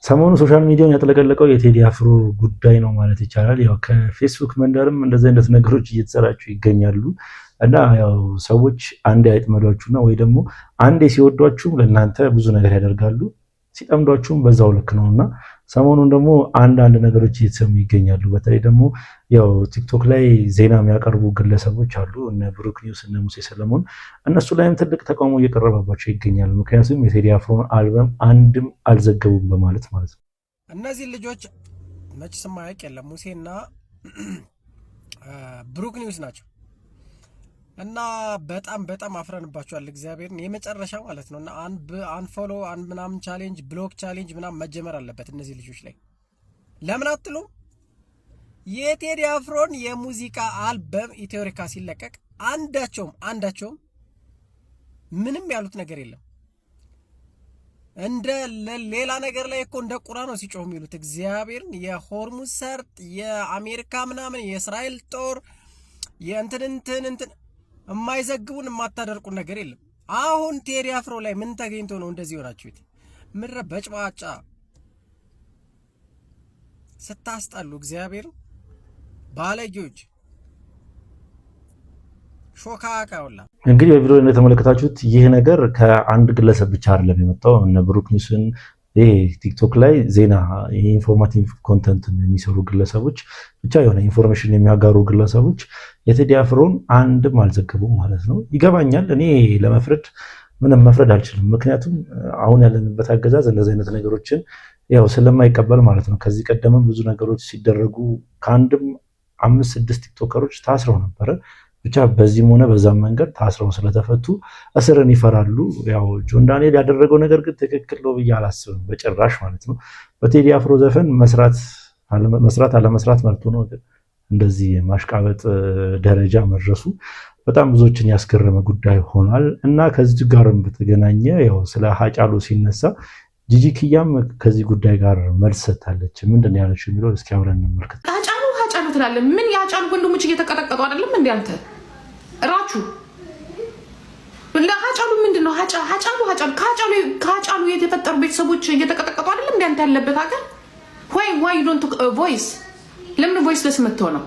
ሰሞኑ ሶሻል ሚዲያውን ያጥለቀለቀው የቴዲ አፍሮ ጉዳይ ነው ማለት ይቻላል። ያው ከፌስቡክ መንደርም እንደዚህ አይነት ነገሮች እየተሰራጩ ይገኛሉ እና ያው ሰዎች አንዴ አይጥመዷችሁና ወይ ደግሞ አንዴ ሲወዷችሁ ለእናንተ ብዙ ነገር ያደርጋሉ፣ ሲጠምዷችሁም በዛው ልክ ነውና ሰሞኑን ደግሞ አንዳንድ ነገሮች እየተሰሙ ይገኛሉ። በተለይ ደግሞ ያው ቲክቶክ ላይ ዜና የሚያቀርቡ ግለሰቦች አሉ፣ እነ ብሩክ ኒውስ፣ እነ ሙሴ ሰለሞን። እነሱ ላይም ትልቅ ተቃውሞ እየቀረበባቸው ይገኛል። ምክንያቱም የቴዲ አፍሮን አልበም አንድም አልዘገቡም በማለት ማለት ነው። እነዚህ ልጆች መች ስማያቅ የለም ሙሴና ብሩክ ኒውስ ናቸው እና በጣም አፍረንባቸዋል። እግዚአብሔርን የመጨረሻ ማለት ነው። እና አንፎሎ ምናምን ቻሌንጅ ብሎክ ቻሌንጅ ምናምን መጀመር አለበት እነዚህ ልጆች ላይ። ለምን አትሉ? የቴዲ አፍሮን የሙዚቃ አልበም ኢትዮሪካ ሲለቀቅ አንዳቸውም ምንም ያሉት ነገር የለም። እንደ ሌላ ነገር ላይ እኮ እንደ ቁራ ነው ሲጮህ የሚሉት። እግዚአብሔርን የሆርሙዝ ሰርጥ የአሜሪካ ምናምን የእስራኤል ጦር የእንትን የማይዘግቡን የማታደርቁን ነገር የለም። አሁን ቴዲ አፍሮ ላይ ምን ተገኝቶ ነው እንደዚህ ሆናችሁት? ምድረ በጭባጫ ስታስጣሉ፣ እግዚአብሔር ባለጌዎች ሾካካውላ። እንግዲህ በቪዲዮ እንደተመለከታችሁት ይህ ነገር ከአንድ ግለሰብ ብቻ አይደለም የመጣው። እነ ብሩክ ኒውስን ቲክቶክ ላይ ዜና ኢንፎርማቲቭ ኮንተንት የሚሰሩ ግለሰቦች ብቻ የሆነ ኢንፎርሜሽን የሚያጋሩ ግለሰቦች የቴዲ አፍሮን አንድም አልዘገቡም ማለት ነው። ይገባኛል። እኔ ለመፍረድ ምንም መፍረድ አልችልም። ምክንያቱም አሁን ያለንበት አገዛዝ እንደዚህ አይነት ነገሮችን ያው ስለማይቀበል ማለት ነው። ከዚህ ቀደምም ብዙ ነገሮች ሲደረጉ ከአንድም 5-6 ቲክቶከሮች ታስረው ነበረ። ብቻ በዚህም ሆነ በዛም መንገድ ታስረው ስለተፈቱ እስርን ይፈራሉ። ያው ጆን ዳንኤል ያደረገው ነገር ግን ትክክል ነው ብዬ አላስብም በጭራሽ ማለት ነው። በቴዲ አፍሮ ዘፈን መስራት አለመስራት መርቶ ነው። እንደዚህ ማሽቃበጥ ደረጃ መድረሱ በጣም ብዙዎችን ያስገረመ ጉዳይ ሆኗል እና ከዚህ ጋርም በተገናኘ ያው ስለ ሀጫሉ ሲነሳ ጂጂ ኪያም ከዚህ ጉዳይ ጋር መልስ ሰጥታለች። ምንድን ነው ያለችው የሚለው እስኪ አብረን እንመልከት። ሀጫሉ ትላለህ? ምን የሀጫሉ ወንድሞች እየተቀጠቀጡ አይደለም እንዴ? አንተ ራቹ ለሀጫሉ ምንድነው? ከሀጫሉ የተፈጠሩ ቤተሰቦች እየተቀጠቀጡ አይደለም እንዴ? አንተ ያለበት ሀገር ዋይ ዶንት ቮይስ ለምን ቮይስ ለስመተው ነው?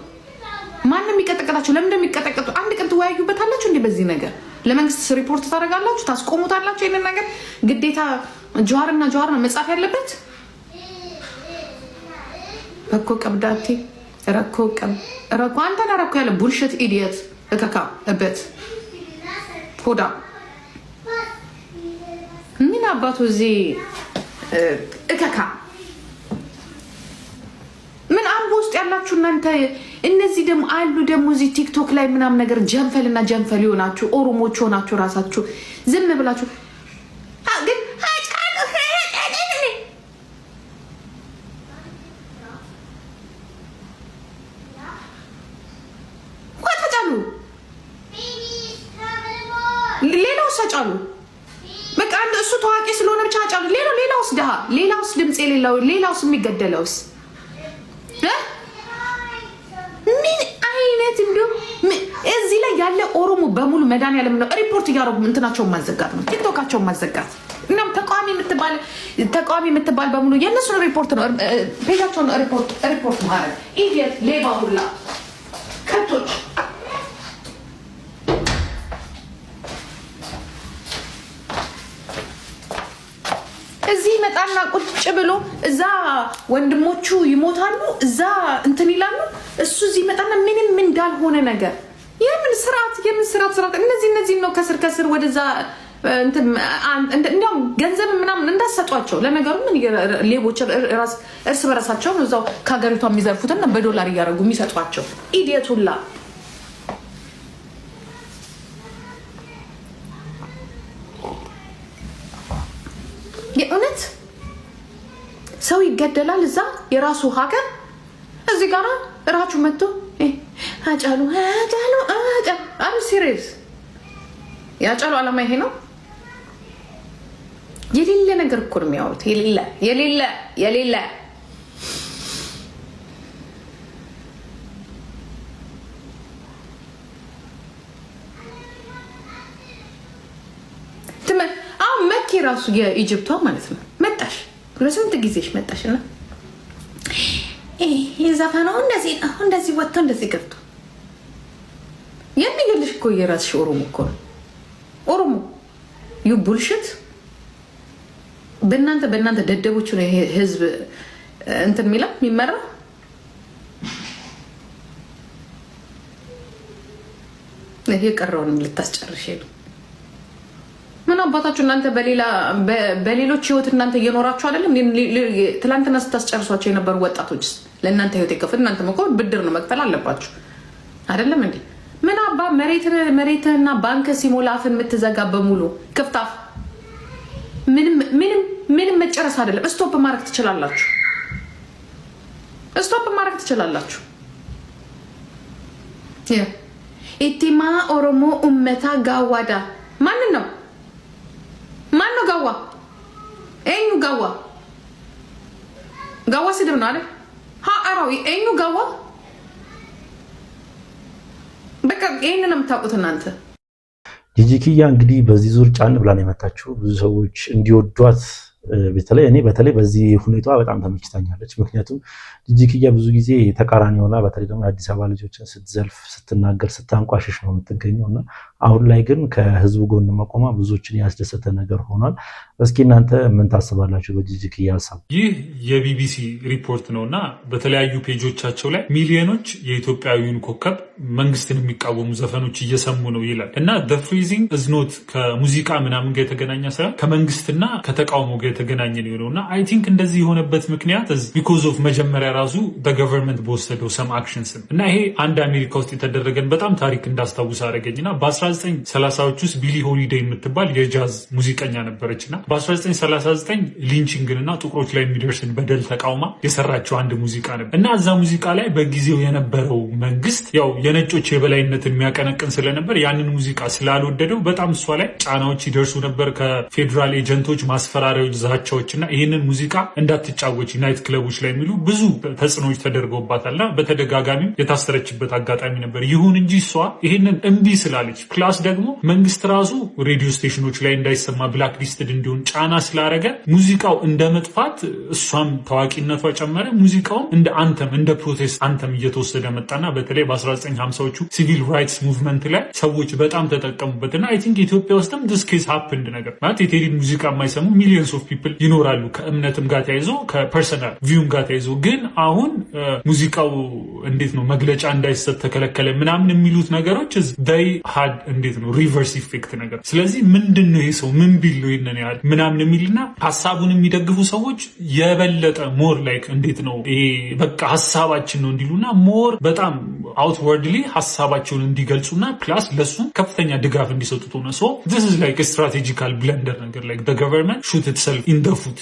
ማንም የሚቀጠቀጣቸው ለምን እንደሚቀጠቀጡ አንድ ቀን ትወያዩበታላችሁ እንዴ? በዚህ ነገር ለመንግስት ሪፖርት ታደርጋላችሁ፣ ታስቆሙታላችሁ። ይሄንን ነገር ግዴታ ጀዋር ነው መጻፍ ያለበት። እኮ ቀብዳቴ ረኮ አንተ ረኮ ያለ ቡልሽት ኢዲየት እከካ እበት ሆዳ ምን አባቱ እዚህ እከካ ምን አምቦ ውስጥ ያላችሁ እናንተ። እነዚህ ደግሞ አሉ ደግሞ እዚህ ቲክቶክ ላይ ምናምን ነገር ጀንፈል ይሆናችሁ ኦሮሞች ሆናችሁ ራሳችሁ ዝም ብላችሁ አጫሉ በቃ እሱ ታዋቂ ስለሆነ ብቻ አጫሉ ሌላውስ ደሃ ሌላውስ ድምጽ የሌለው ሌላውስ የሚገደለውስ ምን አይነት እንደው እዚህ ላይ ያለ ኦሮሞ በሙሉ መድኃኒዓለም ነው ሪፖርት እያደረጉ እንትናቸውን ማዘጋት ነው ቲክቶካቸውን ማዘጋት እናም ተቃዋሚ የምትባል በሙሉ የእነሱን ሪፖርት ነው ፔጃቸውን ሪፖርት ማለት ኢዲየት ሌባ ሁላ ከቶች እዚህ መጣና ቁጭ ብሎ እዛ ወንድሞቹ ይሞታሉ እዛ እንትን ይላሉ እሱ እዚህ መጣና ምንም እንዳልሆነ ነገር የምን ስርዓት እነዚህ ነው ከስር ወደዛ እንደውም ገንዘብ ምናምን እንዳሰጧቸው ለነገሩ ምን ሌቦች እርስ በራሳቸው እዛው ከሀገሪቷ የሚዘርፉትና በዶላር እያደረጉ የሚሰጧቸው ኢዲየት ሁላ የእውነት ሰው ይገደላል እዛ የራሱ ሀገር እዚህ ጋር ራቹ መጥቶ አጫሉ አሩ ሲሪየስ ያጫሉ አላማ ይሄ ነው የሌለ ነገር እኮ ነው የሚያወሩት የሌለ መኪ ራሱ የኢጅፕቷ ማለት ነው መጣሽ ለስንት ጊዜሽ መጣሽና የዘፈነው እንደዚህ ወጥቶ እንደዚህ ገብቶ የሚገልሽ እኮ የራስሽ ኦሮሞ እኮ ነው ኦሮሞ ዩ ቡልሽት በእናንተ ደደቦቹ ነው ህዝብ እንትን የሚመራ የቀረውንም ልታስጨርሽ ነው ምን አባታችሁ እናንተ በሌሎች ህይወት እናንተ እየኖራችሁ አይደለም ትላንትና ስታስጨርሷቸው የነበሩ ወጣቶችስ ለእናንተ ህይወት የከፈል እናንተ መኮ ብድር ነው መክፈል አለባችሁ አይደለም እንዴ ምን አባ መሬትና ባንክ ሲሞላ አፍን የምትዘጋ በሙሉ ክፍታፍ ምንም መጨረስ አይደለም ስቶፕ ማድረግ ትችላላችሁ ኢቲማ ኦሮሞ ኡመታ ጋዋዳ ማን ነው ጋዋ ኤኙ ጋዋ ስድብ ነው አይደል አራዊ ኤኙ ጋዋ በቃ ይሄንን የምታውቁት እናንተ ጂጂ ኪያ እንግዲህ በዚህ ዙር ጫን ብላ ነው የመጣችው ብዙ ሰዎች እንዲወዷት በተለይ በዚህ ሁኔታዋ በጣም ተመችታኛለች ምክንያቱም ጂጂ ኪያ ብዙ ጊዜ ተቃራኒ ሆና በተለይ ደግሞ አዲስ አበባ ልጆችን ስትዘልፍ ስትናገር ስታንቋሽሽ ነው የምትገኘውና አሁን ላይ ግን ከህዝቡ ጎን መቆማ ብዙዎችን ያስደሰተ ነገር ሆኗል እስኪ እናንተ ምን ታስባላችሁ በጂጂ ኪያ ሀሳብ ይህ የቢቢሲ ሪፖርት ነውና በተለያዩ ፔጆቻቸው ላይ ሚሊዮኖች የኢትዮጵያዊውን ኮከብ መንግስትን የሚቃወሙ ዘፈኖች እየሰሙ ነው ይላል እና the freezing is not ከሙዚቃ ምናምን ጋር የተገናኘ ሳይሆን ከመንግስትና ከተቃውሞ ጋር የተገናኘ ነውና አይ ቲንክ እንደዚህ የሆነበት ምክንያት because of መጀመሪያ ራሱ በገቨርንመንት በወሰደው some actions እና ይሄ አንድ አሜሪካ ውስጥ የተደረገን በጣም ታሪክ እንዳስታውስ አደረገኝና በ1930ዎች ውስጥ ቢሊ ሆሊዴይ የምትባል የጃዝ ሙዚቀኛ ነበረችና በ1939 ሊንቺንግንና ጥቁሮች ላይ የሚደርስን በደል ተቃውማ የሰራቸው አንድ ሙዚቃ ነበር እና እዛ ሙዚቃ ላይ በጊዜው የነበረው መንግስት ያው የነጮች የበላይነትን የሚያቀነቅን ስለነበር ያንን ሙዚቃ ስላልወደደው በጣም እሷ ላይ ጫናዎች ይደርሱ ነበር ከፌደራል ኤጀንቶች ማስፈራሪያዎች ዛቻዎችና ይሄንን ሙዚቃ እንዳትጫወች ናይት ክለቦች ላይ የሚሉ ብዙ ተጽዕኖዎች ተደርገውባታልና በተደጋጋሚ የታሰረችበት አጋጣሚ ነበር ይሁን እንጂ እሷ ይሄንን እምቢ ስላለች ፕላስ ደግሞ መንግስት ራሱ ሬዲዮ ስቴሽኖች ላይ እንዳይሰማ ብላክ ሊስትድ እንዲሆን ጫና ስላረገ ሙዚቃው እንደመጥፋት እሷም ታዋቂነቷ ጨመረ ሙዚቃው እንደ አንተም እንደ ፕሮቴስት አንተም እየተወሰደ መጣና በተለይ በ1950ዎቹ ሲቪል ራይትስ ሙቭመንት ላይ ሰዎች በጣም ተጠቀሙበትና አይ ቲንክ ኢትዮጵያ ውስጥም this case happened ነገር ማለት የቴዲ ሙዚቃ የማይሰሙ ሚሊዮንስ ኦፍ ፒፕል ይኖራሉ ከእምነትም ጋር ተያይዞ ከፐርሰናል ቪውም ጋር ተያይዞ ግን አሁን ሙዚቃው እንዴት ነው መግለጫ እንዳይሰጥ ተከለከለ ምናምን የሚሉት ነገሮች they had እንዴት ነው ሪቨርስ ኢፌክት ነገር ስለዚህ ምንድነው ይሄ ሰው ምን ቢል ነው ይነን ያህል ምናምን የሚልና ሐሳቡን የሚደግፉ ሰዎች የበለጠ ሞር ላይክ እንዴት ነው ይሄ በቃ ሐሳባችን ነው እንዲሉና ሞር በጣም አውትወርድሊ ሀሳባቸውን እንዲገልጹና ፕላስ ለሱ ከፍተኛ ድጋፍ እንዲሰጡት ሆነ። ሶ this is like a strategical blunder ነገር like the government shoot itself in the foot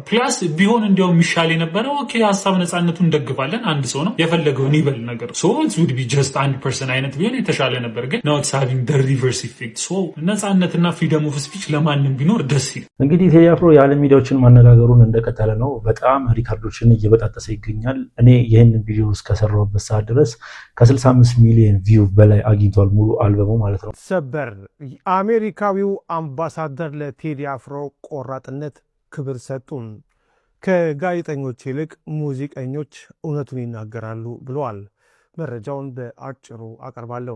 ፕላስ ቢሆን እንዲያው የሚሻል የነበረው ኦኬ ሀሳብ ነፃነቱን እንደግፋለን አንድ ሰው ነው የፈለገውን ይበል ነገር ሶ it would be just 1% አይነት ቢሆን የተሻለ ነበር። ግን now it's having the reverse effect so ነፃነትና freedom of speech ለማንም ቢኖር ደስ ይላል። እንግዲህ ቴዲ አፍሮ የዓለም ሚዲያዎችን ማነጋገሩን እንደቀጠለ ነው። በጣም ሪካርዶችን እየበጣጠሰ ይገኛል። እኔ ይህንን ቪዲዮ እስከሰራሁበት ሰዓት ድረስ ከ65 ሚሊዮን ቪው በላይ አግኝቷል ሙሉ አልበሙ ማለት ነው። ሰበር አሜሪካዊው አምባሳደር ለቴዲ አፍሮ ቆራጥነት ክብር ሰጡ። ከጋዜጠኞች ይልቅ ሙዚቀኞች እውነቱን ይናገራሉ ብለዋል። መረጃውን በአጭሩ አቀርባለሁ።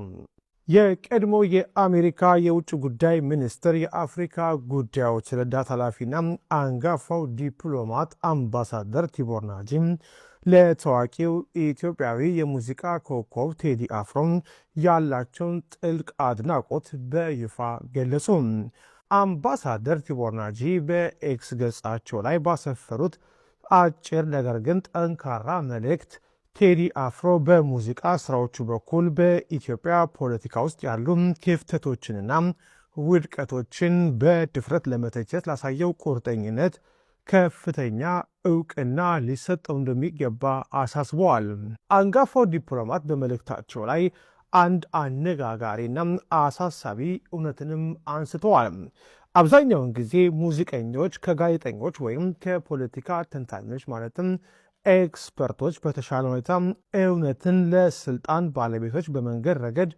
የቀድሞ የአሜሪካ የውጭ ጉዳይ ሚኒስትር የአፍሪካ ጉዳዮች ረዳት ኃላፊና አንጋፋው ዲፕሎማት አምባሳደር ቲቦር ናጂ ለታዋቂው ኢትዮጵያዊ የሙዚቃ ኮከብ ቴዲ አፍሮ ያላቸውን ጥልቅ አድናቆት በይፋ ገለጹ። አምባሳደር ቲቦር ናጂ በኤክስ ገጻቸው ላይ ባሰፈሩት አጭር ነገር ግን ጠንካራ መልእክት ቴዲ አፍሮ በሙዚቃ ስራዎቹ በኩል በኢትዮጵያ ፖለቲካ ውስጥ ያሉ ክፍተቶችንና ውድቀቶችን በድፍረት ለመተቸት ላሳየው ቁርጠኝነት ከፍተኛ እውቅና ሊሰጠው እንደሚገባ አሳስበዋል። አንጋፋው ዲፕሎማት በመልእክታቸው ላይ አንድ አነጋጋሪና አሳሳቢ እውነትንም አንስተዋል። አብዛኛውን ጊዜ ሙዚቀኞች ከጋዜጠኞች ወይም ከፖለቲካ ተንታኞች ማለትም ኤክስፐርቶች በተሻለ ሁኔታ እውነትን ለስልጣን ባለቤቶች በመንገድ ረገድ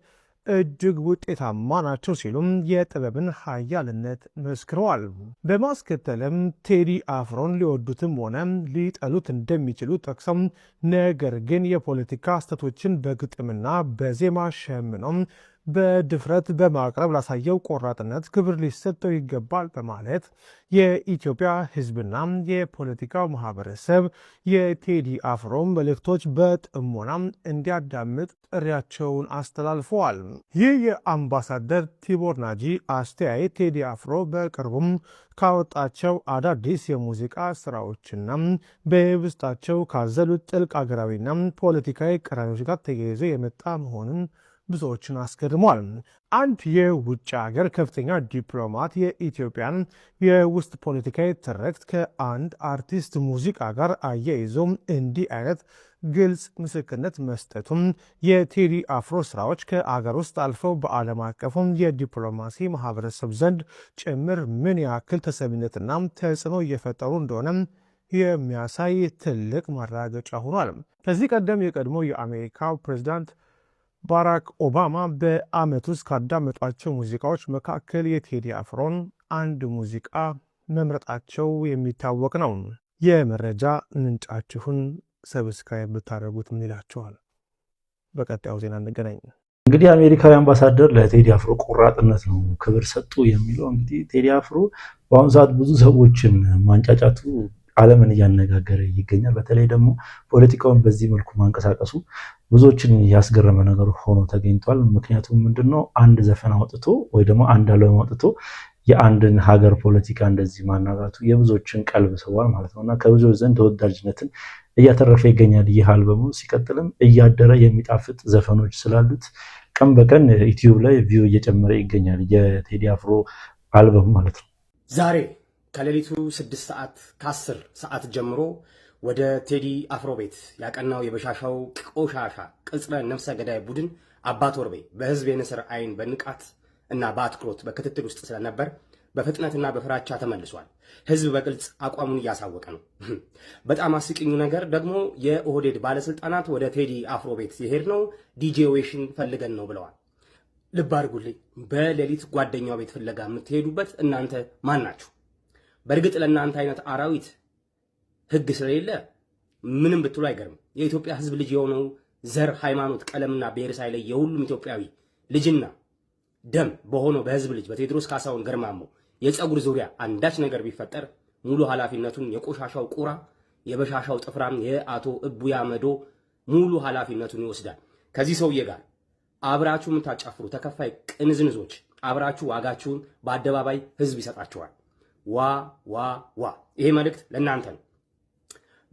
እጅግ ውጤታማ ናቸው ሲሉም የጥበብን ኃያልነት መስክረዋል። በማስከተልም ቴዲ አፍሮን ሊወዱትም ሆነ ሊጠሉት እንደሚችሉ ጠቅሰው ነገር ግን የፖለቲካ ስህተቶችን በግጥምና በዜማ ሸምኖም በድፍረት በማቅረብ ላሳየው ቆራጥነት ክብር ሊሰጠው ይገባል በማለት የኢትዮጵያ ሕዝብና የፖለቲካው ማህበረሰብ የቴዲ አፍሮ መልእክቶች በጥሞና እንዲያዳምጥ ጥሪያቸውን አስተላልፈዋል። ይህ የአምባሳደር ቲቦር ናጂ አስተያየት ቴዲ አፍሮ በቅርቡም ካወጣቸው አዳዲስ የሙዚቃ ስራዎችና በውስጣቸው ካዘሉት ጥልቅ አገራዊና ፖለቲካዊ ቅራኔዎች ጋር ተያይዞ የመጣ መሆኑን ብዙዎችን አስገርሟል። አንድ የውጭ ሀገር ከፍተኛ ዲፕሎማት የኢትዮጵያን የውስጥ ፖለቲካዊ ትርክት ከአንድ አርቲስት ሙዚቃ ጋር አያይዞ እንዲህ አይነት ግልጽ ምስክርነት መስጠቱም የቴዲ አፍሮ ስራዎች ከአገር ውስጥ አልፈው በዓለም አቀፉም የዲፕሎማሲ ማህበረሰብ ዘንድ ጭምር ምን ያክል ተሰሚነትና ተጽዕኖ እየፈጠሩ እንደሆነ የሚያሳይ ትልቅ ማረጋገጫ ሆኗል። ከዚህ ቀደም የቀድሞ የአሜሪካው ፕሬዚዳንት ባራክ ኦባማ በዓመት ውስጥ ካዳመጧቸው ሙዚቃዎች መካከል የቴዲ አፍሮን አንድ ሙዚቃ መምረጣቸው የሚታወቅ ነው። የመረጃ ምንጫችሁን ሰብስክራይብ ብታደርጉት ምን ይላችኋል? በቀጣዩ ዜና እንገናኝ። እንግዲህ አሜሪካዊ አምባሳደር ለቴዲ አፍሮ ቆራጥነት ነው ክብር ሰጡ የሚለው እንግዲህ ቴዲ አፍሮ በአሁኑ ሰዓት ብዙ ሰዎችን ማንጫጫቱ ዓለምን እያነጋገረ ይገኛል። በተለይ ደግሞ ፖለቲካውን በዚህ መልኩ ማንቀሳቀሱ ብዙዎችን ያስገረመ ነገር ሆኖ ተገኝቷል። ምክንያቱም ምንድነው አንድ ዘፈን አውጥቶ ወይ ደግሞ አንድ አልበም አውጥቶ የአንድን ሀገር ፖለቲካ እንደዚህ ማናጋቱ የብዙዎችን ቀልብ ስቧል ማለት ነውና ከብዙዎች ዘንድ ተወዳጅነትን እያተረፈ ይገኛል። ይህ አልበሙ ሲቀጥልም እያደረ የሚጣፍጥ ዘፈኖች ስላሉት ቀን በቀን ዩቲዩብ ላይ ቪው እየጨመረ ይገኛል የቴዲ አፍሮ አልበሙ ማለት ነው። ዛሬ ከሌሊቱ 6 ሰዓት ከ10 ሰዓት ጀምሮ ወደ ቴዲ አፍሮ ቤት ያቀናው የበሻሻው ቆሻሻ ቅጽረ ነፍሰ ገዳይ ቡድን አባት ወርቤ በህዝብ የንስር አይን በንቃት እና በአትኩሮት በክትትል ውስጥ ስለነበር በፍጥነትና በፍራቻ ተመልሷል። ህዝብ በግልጽ አቋሙን እያሳወቀ ነው። በጣም አስቂኙ ነገር ደግሞ የኦህዴድ ባለስልጣናት ወደ ቴዲ አፍሮ ቤት ሲሄድ ነው ዲጄ ዌሽን ፈልገን ነው ብለዋል። ልብ አድርጉልኝ፣ በሌሊት ጓደኛው ቤት ፍለጋ የምትሄዱበት እናንተ ማን ናችሁ? በእርግጥ ለእናንተ አይነት አራዊት ህግ ስለሌለ ምንም ብትሉ አይገርም። የኢትዮጵያ ህዝብ ልጅ የሆነው ዘር፣ ሃይማኖት፣ ቀለምና ብሔር ሳይለይ የሁሉም ኢትዮጵያዊ ልጅና ደም በሆነው በህዝብ ልጅ በቴዎድሮስ ካሳሁን ገርማሞ የፀጉር ዙሪያ አንዳች ነገር ቢፈጠር ሙሉ ኃላፊነቱን የቆሻሻው ቁራ የበሻሻው ጥፍራም የአቶ እቡያ መዶ ሙሉ ኃላፊነቱን ይወስዳል። ከዚህ ሰውዬ ጋር አብራችሁ የምታጫፍሩ ተከፋይ ቅንዝንዞች አብራችሁ ዋጋችሁን በአደባባይ ህዝብ ይሰጣችኋል። ዋ ዋ ዋ! ይሄ መልእክት ለእናንተ ነው።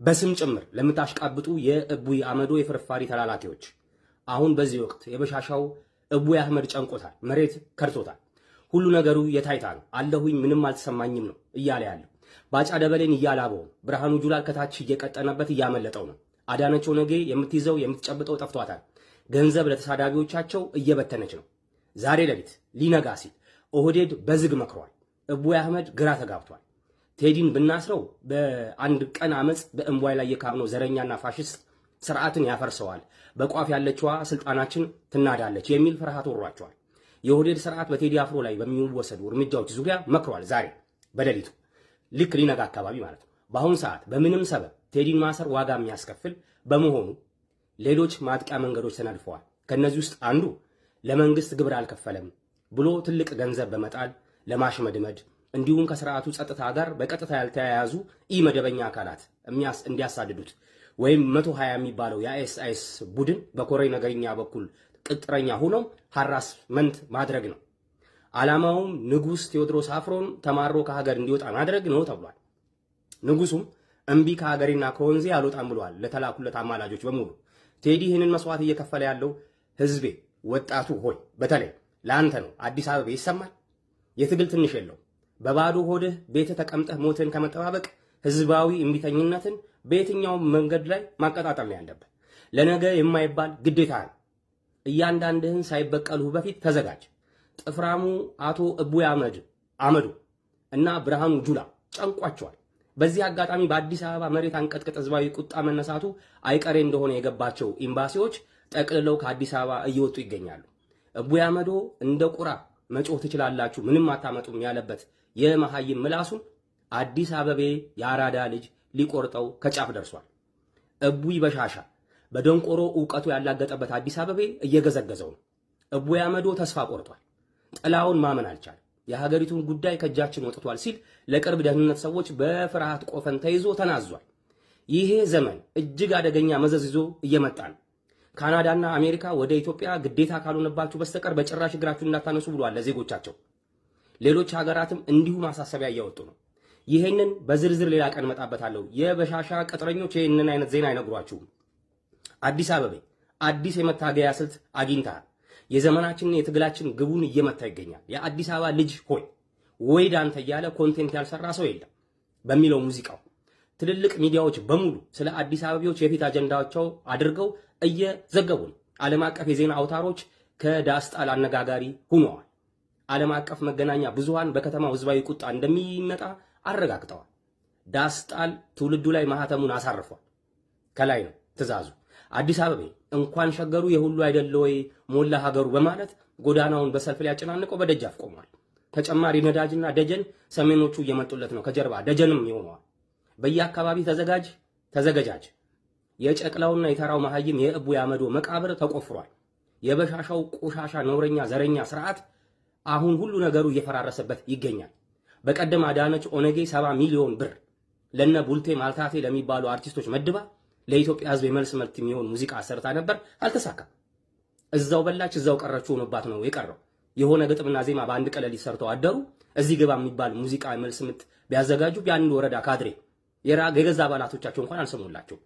በስም ጭምር ለምታሽቃብጡ የእቡይ አመዶ የፍርፋሪ ተላላኪዎች አሁን በዚህ ወቅት የበሻሻው እቡይ አህመድ ጨንቆታል፣ መሬት ከርቶታል። ሁሉ ነገሩ የታይታ ነው። አለሁኝ ምንም አልተሰማኝም ነው እያለ ያለው። ባጫ ደበሌን እያላበው፣ ብርሃኑ ጁላ ከታች እየቀጠነበት እያመለጠው ነው። አዳነች ኦነጌ የምትይዘው የምትጨብጠው ጠፍቷታል። ገንዘብ ለተሳዳቢዎቻቸው እየበተነች ነው። ዛሬ ሌሊት ሊነጋ ሲል ኦህዴድ በዝግ መክሯል። እቡይ አህመድ ግራ ተጋብቷል። ቴዲን ብናስረው በአንድ ቀን አመጽ በእምቧይ ላይ የካብነው ዘረኛና ፋሽስት ስርዓትን ያፈርሰዋል፣ በቋፍ ያለችዋ ስልጣናችን ትናዳለች የሚል ፍርሃት ወሯቸዋል። የኦህዴድ ስርዓት በቴዲ አፍሮ ላይ በሚወሰዱ እርምጃዎች ዙሪያ መክሯል። ዛሬ በሌሊቱ ልክ ሊነጋ አካባቢ ማለት ነው። በአሁኑ ሰዓት በምንም ሰበብ ቴዲን ማሰር ዋጋ የሚያስከፍል በመሆኑ ሌሎች ማጥቂያ መንገዶች ተነድፈዋል። ከነዚህ ውስጥ አንዱ ለመንግስት ግብር አልከፈለም ብሎ ትልቅ ገንዘብ በመጣል ለማሽመድመድ እንዲሁም ከስርዓቱ ጸጥታ ጋር በቀጥታ ያልተያያዙ ኢመደበኛ አካላት እንዲያሳድዱት ወይም 120 የሚባለው የአይኤስአይኤስ ቡድን በኮሬ ነገርኛ በኩል ቅጥረኛ ሆነው ሃራስመንት ማድረግ ነው። ዓላማውም ንጉስ ቴዎድሮስ አፍሮን ተማሮ ከሀገር እንዲወጣ ማድረግ ነው ተብሏል። ንጉሱም እምቢ ከሀገሬና ከወንዜ አልወጣም ብሏል ለተላኩለት አማላጆች በሙሉ። ቴዲ ይህንን መስዋዕት እየከፈለ ያለው ህዝቤ፣ ወጣቱ ሆይ በተለይ ለአንተ ነው። አዲስ አበባ ይሰማል። የትግል ትንሽ የለው። በባዶ ሆድህ ቤተ ተቀምጠህ ሞትን ከመጠባበቅ ህዝባዊ እምቢተኝነትን በየትኛውም መንገድ ላይ ማቀጣጠል ነው ያለብህ። ለነገ የማይባል ግዴታ ነው። እያንዳንድህን ሳይበቀልሁ በፊት ተዘጋጅ። ጥፍራሙ አቶ እቡይ አመዱ እና ብርሃኑ ጁላ ጨንቋቸዋል። በዚህ አጋጣሚ በአዲስ አበባ መሬት አንቀጥቅጥ ህዝባዊ ቁጣ መነሳቱ አይቀሬ እንደሆነ የገባቸው ኤምባሲዎች ጠቅልለው ከአዲስ አበባ እየወጡ ይገኛሉ። እቡይ አመዶ እንደ ቁራ መጮህ ትችላላችሁ ምንም አታመጡም ያለበት የመሐይም ምላሱን አዲስ አበቤ የአራዳ ልጅ ሊቆርጠው ከጫፍ ደርሷል። እቡይ በሻሻ በደንቆሮ ዕውቀቱ ያላገጠበት አዲስ አበቤ እየገዘገዘው ነው። እቡይ አመዶ ተስፋ ቆርጧል። ጥላውን ማመን አልቻለም። የሀገሪቱን ጉዳይ ከእጃችን ወጥቷል ሲል ለቅርብ ደህንነት ሰዎች በፍርሃት ቆፈን ተይዞ ተናዟል። ይሄ ዘመን እጅግ አደገኛ መዘዝ ይዞ እየመጣ ነው። ካናዳና አሜሪካ ወደ ኢትዮጵያ ግዴታ ካልሆነባችሁ በስተቀር በጭራሽ እግራችሁን እንዳታነሱ ብሏል ለዜጎቻቸው። ሌሎች ሀገራትም እንዲሁ ማሳሰቢያ እያወጡ ነው። ይሄንን በዝርዝር ሌላ ቀን መጣበታለሁ። የበሻሻ ቅጥረኞች ይሄንን አይነት ዜና አይነግሯችሁም። አዲስ አበባ አዲስ የመታገያ ስልት አግኝተሃል። የዘመናችንን የትግላችን ግቡን እየመታ ይገኛል። የአዲስ አበባ ልጅ ሆይ ወይ ዳንተ እያለ ኮንቴንት ያልሰራ ሰው የለም በሚለው ሙዚቃው ትልልቅ ሚዲያዎች በሙሉ ስለ አዲስ አበባዎች የፊት አጀንዳቸው አድርገው እየዘገቡ ነው። ዓለም አቀፍ የዜና አውታሮች ከዳስጣል አነጋጋሪ ሆነዋል። ዓለም አቀፍ መገናኛ ብዙሃን በከተማው ህዝባዊ ቁጣ እንደሚመጣ አረጋግጠዋል። ዳስጣል ትውልዱ ላይ ማህተሙን አሳርፏል። ከላይ ነው ትዕዛዙ። አዲስ አበባ እንኳን ሸገሩ የሁሉ አይደለ ወይ ሞላ ሀገሩ በማለት ጎዳናውን በሰልፍ ላይ ያጨናንቀው በደጃፍ ቆሟል። ተጨማሪ ነዳጅና ደጀን ሰሜኖቹ እየመጡለት ነው። ከጀርባ ደጀንም ይሆነዋል። በየአካባቢ ተዘገጃጅ። የጨቅላውና የተራው መሐይም የእቡይ አመዶ መቃብር ተቆፍሯል። የበሻሻው ቆሻሻ ነውረኛ ዘረኛ ስርዓት አሁን ሁሉ ነገሩ እየፈራረሰበት ይገኛል። በቀደም አዳነች ኦነጌ 70 ሚሊዮን ብር ለነ ቡልቴ ማልታቴ ለሚባሉ አርቲስቶች መድባ ለኢትዮጵያ ህዝብ የመልስ መልት የሚሆን ሙዚቃ ሰርታ ነበር፣ አልተሳካም። እዛው በላች እዛው ቀረች ሆኖባት ነው የቀረው። የሆነ ግጥምና ዜማ በአንድ ቀለል ሊሰርተው አደሩ። እዚህ ግባ የሚባል ሙዚቃ መልስ ምት ቢያዘጋጁ የአንድ ወረዳ ካድሬ የገዛ አባላቶቻቸው እንኳን አልሰሙላቸው።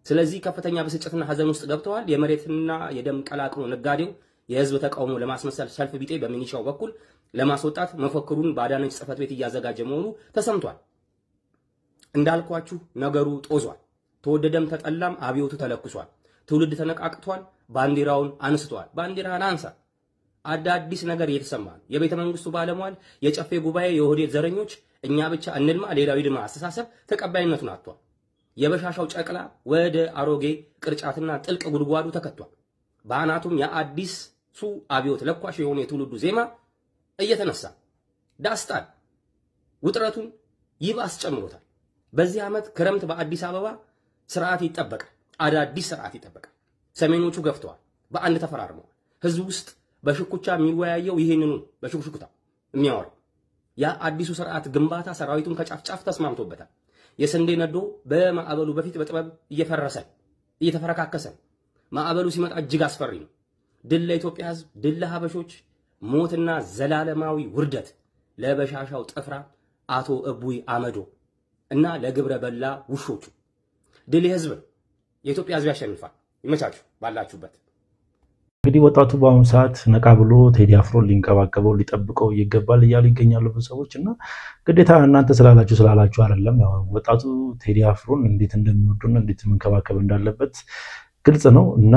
ስለዚህ ከፍተኛ ብስጭትና ሀዘን ውስጥ ገብተዋል። የመሬትና የደም ቀላቅሎ ነጋዴው የህዝብ ተቃውሞ ለማስመሰል ሰልፍ ቢጤ በሚኒሻው በኩል ለማስወጣት መፈክሩን በአዳነች ጽሕፈት ቤት እያዘጋጀ መሆኑ ተሰምቷል። እንዳልኳችሁ ነገሩ ጦዟል። ተወደደም ተጠላም አብዮቱ ተለኩሷል። ትውልድ ተነቃቅቷል። ባንዲራውን አንስቷል። ባንዲራን አንሳ። አዳዲስ ነገር እየተሰማ ነው። የቤተ መንግስቱ ባለሟል፣ የጨፌ ጉባኤ፣ የኦህዴድ ዘረኞች እኛ ብቻ እንልማ ሌላው ይድማ አስተሳሰብ ተቀባይነቱን አጥቷል። የበሻሻው ጨቅላ ወደ አሮጌ ቅርጫትና ጥልቅ ጉድጓዱ ተከቷል። በአናቱም የአዲሱ አብዮት ለኳሽ የሆነ የትውልዱ ዜማ እየተነሳ ዳስጣል ውጥረቱን ይባስ ጨምሮታል። በዚህ ዓመት ክረምት በአዲስ አበባ ስርዓት ይጠበቃል። አዳዲስ ስርዓት ይጠበቃል። ሰሜኖቹ ገፍተዋል። በአንድ ተፈራርመዋል። ህዝብ ውስጥ በሽኩቻ የሚወያየው ይሄንኑ በሽኩሽኩታ የሚያወራው ያ አዲሱ ስርዓት ግንባታ ሰራዊቱን ከጫፍ ጫፍ ተስማምቶበታል። የስንዴ ነዶ በማዕበሉ በፊት በጥበብ እየተፈረካከሰ ማዕበሉ ሲመጣ እጅግ አስፈሪ ነው። ድል ለኢትዮጵያ ህዝብ፣ ድል ለሀበሾች፣ ሞትና ዘላለማዊ ውርደት ለበሻሻው ጥፍራ አቶ እቡይ አመዶ እና ለግብረ በላ ውሾቹ። ድል የህዝብ ነው። የኢትዮጵያ ህዝብ ያሸንፋል። ይመቻችሁ ባላችሁበት። እንግዲህ ወጣቱ በአሁኑ ሰዓት ነቃ ብሎ ቴዲ አፍሮ ሊንከባከበው ሊጠብቀው ይገባል እያሉ ይገኛሉ ብዙ ሰዎች እና ግዴታ እናንተ ስላላችሁ አይደለም። ያው ወጣቱ ቴዲ አፍሮን እንዴት እንደሚወዱና እንዴት መንከባከብ እንዳለበት ግልጽ ነው እና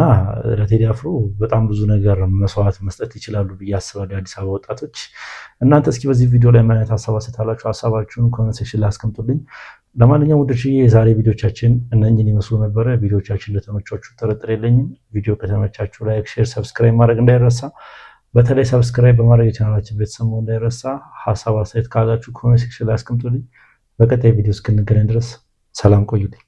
ለቴዲ አፍሮ በጣም ብዙ ነገር መስዋዕት መስጠት ይችላሉ ብዬ አስባለሁ የአዲስ አበባ ወጣቶች። እናንተ እስኪ በዚህ ቪዲዮ ላይ ምን አይነት ሀሳብ አስተላልፋችሁ ሀሳባችሁን ኮሜንት ሴክሽን ላይ አስቀምጡልኝ። ለማንኛውም ውድርሽዬ የዛሬ ቪዲዮቻችን እነኝን ይመስሉ ነበረ። ቪዲዮቻችን እንደተመቻችሁ ጥርጥር የለኝም። ቪዲዮ ከተመቻችሁ ላይክ፣ ሼር፣ ሰብስክራይብ ማድረግ እንዳይረሳ። በተለይ ሰብስክራይብ በማድረግ የቻናላችን ቤተሰብ መሆን እንዳይረሳ። ሀሳብ አስተያየት ካላችሁ ኮሜንት ሴክሽን ላይ አስቀምጡልኝ። በቀጣይ ቪዲዮ እስክንገናኝ ድረስ ሰላም ቆዩልኝ።